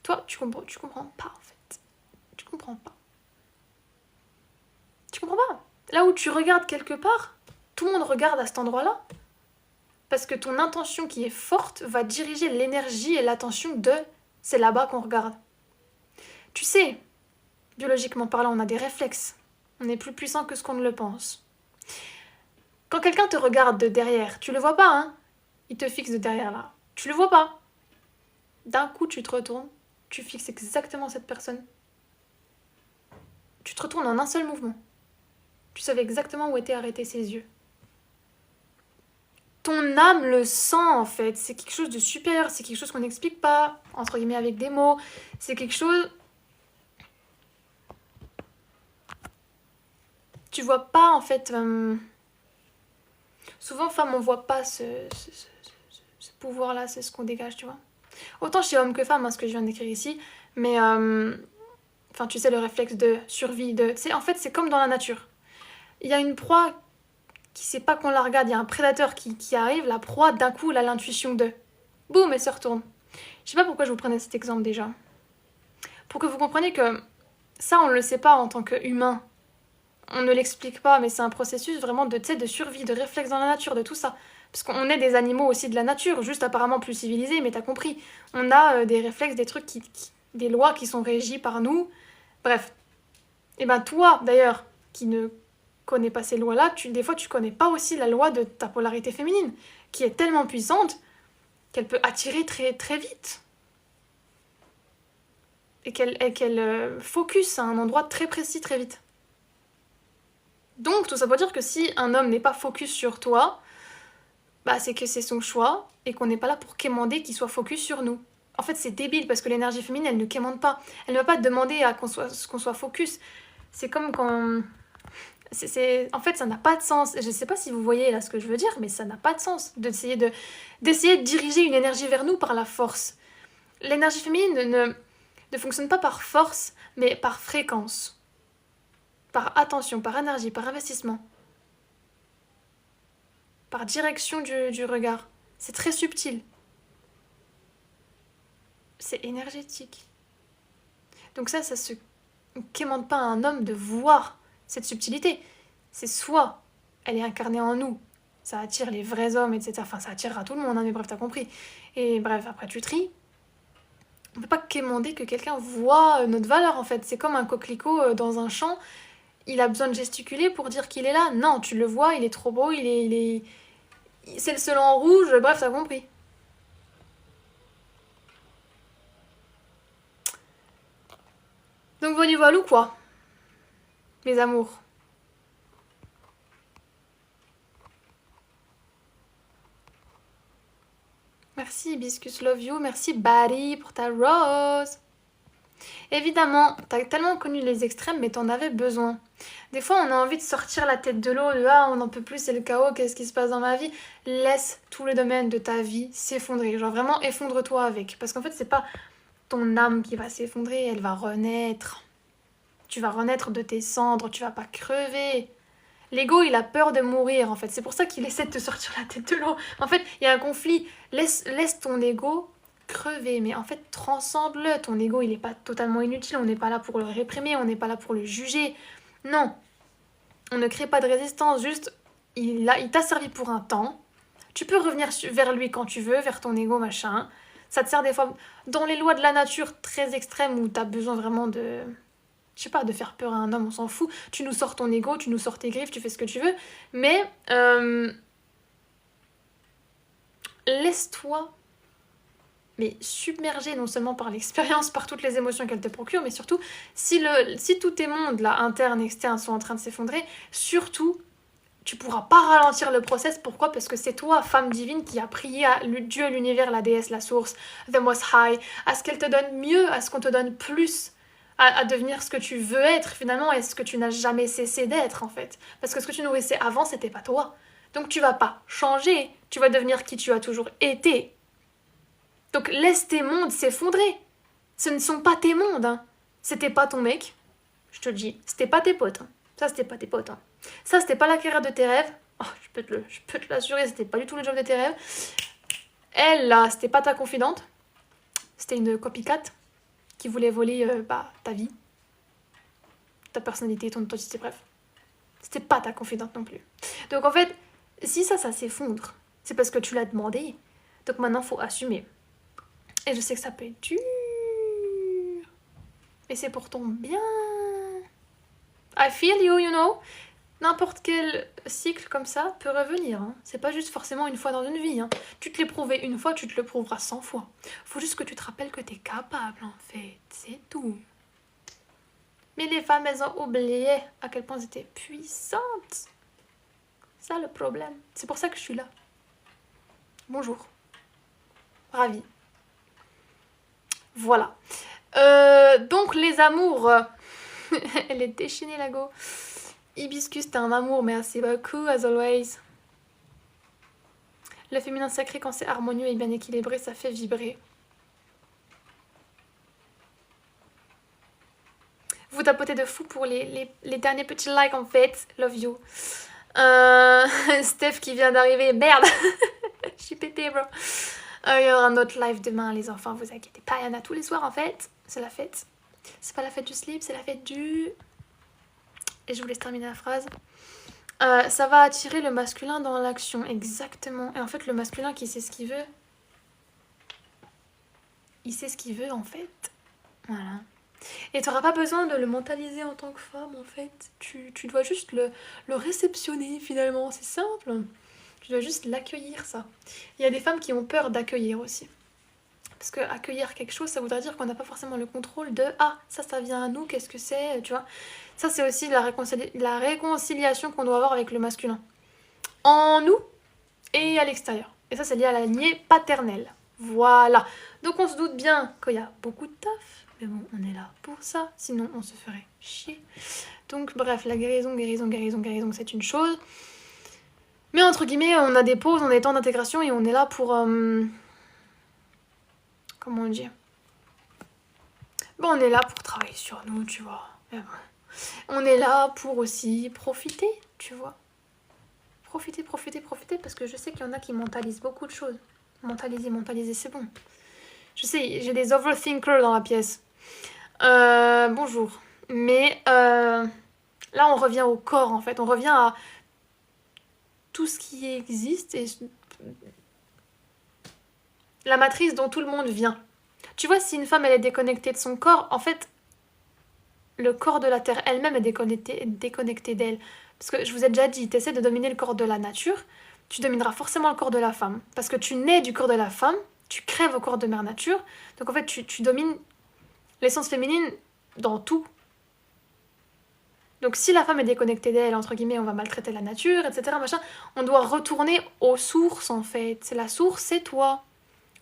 Toi, tu comprends pas, en fait. Tu comprends pas. Tu comprends pas. Là où tu regardes quelque part, tout le monde regarde à cet endroit-là. Parce que ton intention qui est forte va diriger l'énergie et l'attention de c'est là-bas qu'on regarde. Tu sais, biologiquement parlant, on a des réflexes. On est plus puissant que ce qu'on ne le pense. Quand quelqu'un te regarde de derrière, tu le vois pas, il te fixe de derrière là. Tu le vois pas. D'un coup, tu te retournes, tu fixes exactement cette personne. Tu te retournes en un seul mouvement. Tu savais exactement où étaient arrêtés ses yeux. Ton âme le sent en fait. C'est quelque chose de supérieur. C'est quelque chose qu'on n'explique pas, entre guillemets avec des mots. C'est quelque chose... Tu vois pas en fait... Souvent, femme, on voit pas ce pouvoir-là. C'est ce qu'on dégage, tu vois. Autant chez homme que femme, ce que je viens d'écrire ici. Mais... Enfin, tu sais, le réflexe de survie, en fait, c'est comme dans la nature. Il y a une proie qui sait pas qu'on la regarde, il y a un prédateur qui arrive, la proie, d'un coup, elle a l'intuition de... Boum, elle se retourne. Je sais pas pourquoi je vous prenais cet exemple déjà. Pour que vous compreniez que ça, on le sait pas en tant qu'humain. On ne l'explique pas, mais c'est un processus vraiment de survie, de réflexe dans la nature, de tout ça. Parce qu'on est des animaux aussi de la nature, juste apparemment plus civilisés, mais t'as compris. On a des réflexes, des trucs, des lois qui sont régies par nous. Bref. Et ben toi, d'ailleurs, qui ne connais pas ces lois-là, des fois tu connais pas aussi la loi de ta polarité féminine, qui est tellement puissante qu'elle peut attirer très, très vite. Et qu'elle focus à un endroit très précis très vite. Donc tout ça veut dire que si un homme n'est pas focus sur toi, bah c'est que c'est son choix et qu'on n'est pas là pour quémander qu'il soit focus sur nous. En fait c'est débile parce que l'énergie féminine elle ne quémande pas. Elle ne va pas demander à qu'on soit focus. C'est comme quand... En fait ça n'a pas de sens. Je sais pas si vous voyez là ce que je veux dire, mais ça n'a pas de sens d'essayer de diriger une énergie vers nous par la force. L'énergie féminine ne fonctionne pas par force, mais par fréquence. Par attention, par énergie, par investissement. Par direction du regard. C'est très subtil. C'est énergétique. Donc ça se quémande pas à un homme de voir cette subtilité. C'est soit elle est incarnée en nous, ça attire les vrais hommes, etc. Enfin, ça attirera tout le monde, hein, mais bref, t'as compris. Et bref, après tu tries. On peut pas quémander que quelqu'un voit notre valeur, en fait. C'est comme un coquelicot dans un champ. Il a besoin de gesticuler pour dire qu'il est là. Non, tu le vois, il est trop beau, c'est le seul en rouge, bref, t'as compris. Donc voilà quoi, mes amours. Merci Hibiscus Love You, merci Barry pour ta rose. Évidemment, t'as tellement connu les extrêmes, mais t'en avais besoin. Des fois, on a envie de sortir la tête de l'eau, de ah, on n'en peut plus, c'est le chaos, qu'est-ce qui se passe dans ma vie? Laisse tous les domaines de ta vie s'effondrer. Genre vraiment, effondre-toi avec. Parce qu'en fait, c'est pas ton âme qui va s'effondrer, elle va renaître. Tu vas renaître de tes cendres, tu vas pas crever. L'ego, il a peur de mourir, en fait. C'est pour ça qu'il essaie de te sortir la tête de l'eau. En fait, il y a un conflit. Laisse ton ego crever, mais en fait, transcende-le. Ton ego, il n'est pas totalement inutile. On n'est pas là pour le réprimer, on n'est pas là pour le juger. Non. On ne crée pas de résistance, juste, il t'a servi pour un temps. Tu peux revenir vers lui quand tu veux, vers ton ego, machin. Ça te sert des fois dans les lois de la nature très extrêmes où t'as besoin vraiment de... Je sais pas, de faire peur à un homme, on s'en fout. Tu nous sors ton ego, tu nous sors tes griffes, tu fais ce que tu veux. Mais laisse-toi submerger non seulement par l'expérience, par toutes les émotions qu'elle te procure, mais surtout, si tous tes mondes, là, internes, externes, sont en train de s'effondrer, surtout, tu pourras pas ralentir le process. Pourquoi? Parce que c'est toi, femme divine, qui a prié à Dieu, l'univers, la déesse, la source, the most high, à ce qu'elle te donne mieux, à ce qu'on te donne plus. À devenir ce que tu veux être finalement et ce que tu n'as jamais cessé d'être en fait. Parce que ce que tu nourrissais avant, c'était pas toi. Donc tu vas pas changer, tu vas devenir qui tu as toujours été. Donc laisse tes mondes s'effondrer. Ce ne sont pas tes mondes. Hein. C'était pas ton mec, je te le dis. C'était pas tes potes. Hein. Ça, c'était pas tes potes. Hein. Ça, c'était pas la carrière de tes rêves. Oh, je peux te l'assurer, c'était pas du tout le job de tes rêves. Elle, là, c'était pas ta confidente. C'était une copycat qui voulait voler ta vie, ta personnalité, ton authenticité, bref. C'était pas ta confidente non plus. Donc en fait, si ça s'effondre, c'est parce que tu l'as demandé. Donc maintenant, faut assumer. Et je sais que ça peut être dur. Mais c'est pour ton bien. I feel you, you know. N'importe quel cycle comme ça peut revenir. Hein. C'est pas juste forcément une fois dans une vie. Hein. Tu te l'es prouvé une fois, tu te le prouveras 100 fois. Faut juste que tu te rappelles que t'es capable, en fait. C'est tout. Mais les femmes, elles ont oublié à quel point elles étaient puissantes. Ça, le problème. C'est pour ça que je suis là. Bonjour. Ravie. Voilà. Donc, les amours. Elle est déchaînée, la go. Hibiscus, t'es un amour, merci beaucoup, as always. Le féminin sacré, quand c'est harmonieux et bien équilibré, ça fait vibrer. Vous tapotez de fou pour les derniers petits likes, en fait. Love you. Steph qui vient d'arriver. Merde. Je suis pétée, bro. Il y aura un autre live demain, les enfants, vous inquiétez pas. Il y en a tous les soirs, en fait. C'est la fête. C'est pas la fête du slip, c'est la fête du... Et je vous laisse terminer la phrase. Ça va attirer le masculin dans l'action, exactement. Et en fait, le masculin qui sait ce qu'il veut, il sait ce qu'il veut, en fait. Voilà. Et tu n'auras pas besoin de le mentaliser en tant que femme, en fait. Tu dois juste le réceptionner, finalement. C'est simple. Tu dois juste l'accueillir, ça. Il y a des femmes qui ont peur d'accueillir aussi. Parce que accueillir quelque chose, ça voudrait dire qu'on n'a pas forcément le contrôle de « Ah, ça vient à nous, qu'est-ce que c'est ?» Tu vois. Ça, c'est aussi la réconciliation qu'on doit avoir avec le masculin. En nous et à l'extérieur. Et ça, c'est lié à la lignée paternelle. Voilà. Donc, on se doute bien qu'il y a beaucoup de taf. Mais bon, on est là pour ça. Sinon, on se ferait chier. Donc, bref, la guérison, c'est une chose. Mais entre guillemets, on a des pauses, on a des temps d'intégration et on est là pour... comment on dit? Bon, on est là pour travailler sur nous, tu vois. Mais bon. On est là pour aussi profiter, tu vois. Profiter, parce que je sais qu'il y en a qui mentalisent beaucoup de choses. Mentaliser, c'est bon. Je sais, j'ai des overthinkers dans la pièce. Bonjour. Mais là, on revient au corps, en fait. On revient à tout ce qui existe et la matrice dont tout le monde vient. Tu vois, si une femme, elle est déconnectée de son corps, en fait, le corps de la Terre elle-même est déconnecté d'elle. Parce que je vous ai déjà dit, tu essaies de dominer le corps de la nature, tu domineras forcément le corps de la femme. Parce que tu nais du corps de la femme, tu crèves au corps de mère nature. Donc en fait, tu domines l'essence féminine dans tout. Donc si la femme est déconnectée d'elle, entre guillemets, on va maltraiter la nature, etc. Machin, on doit retourner aux sources en fait. C'est la source, c'est toi.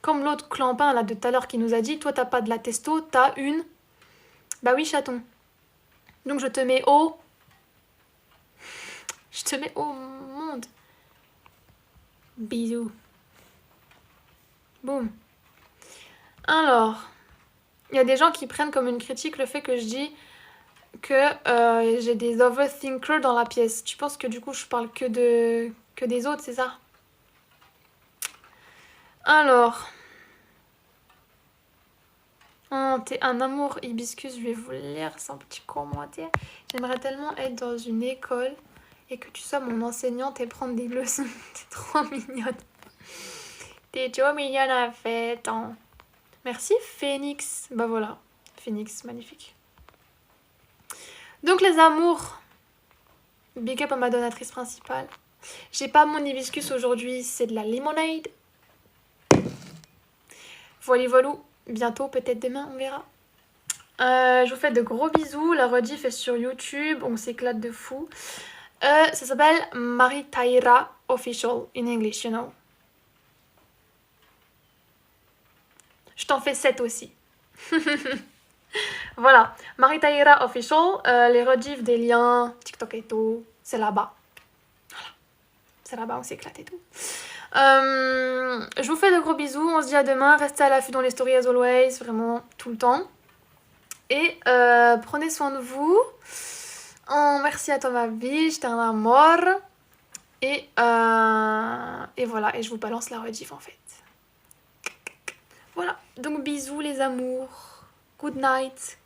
Comme l'autre clampin là de tout à l'heure qui nous a dit, toi t'as pas de la testo, t'as une... Bah oui chaton. Donc je te mets au... Je te mets au monde. Bisous. Boum. Alors, il y a des gens qui prennent comme une critique le fait que je dis que j'ai des overthinkers dans la pièce. Tu penses que du coup je parle que des autres, c'est ça? Alors... Oh, t'es un amour hibiscus, je vais vous lire son petit commentaire. J'aimerais tellement être dans une école et que tu sois mon enseignante et prendre des leçons. T'es trop mignonne. T'es trop mignonne en fait. Hein. Merci Phoenix. Bah voilà, Phoenix, magnifique. Donc les amours, big up à ma donatrice principale. J'ai pas mon hibiscus aujourd'hui, c'est de la lemonade. Voilà. Bientôt, peut-être demain, on verra. Je vous fais de gros bisous. La rediff est sur YouTube. On s'éclate de fou. Ça s'appelle Maritaira Official in English, you know. Je t'en fais 7 aussi. Voilà. Maritaira Official. Les rediffs, des liens, TikTok et tout. C'est là-bas. Voilà. C'est là-bas, on s'éclate et tout. Je vous fais de gros bisous, on se dit à demain, restez à l'affût dans les stories as always, vraiment tout le temps. Et prenez soin de vous. Oh, merci à toi ma vie, j'étais un amour. Et voilà, et je vous balance la rediff en fait. Voilà, donc bisous les amours. Good night.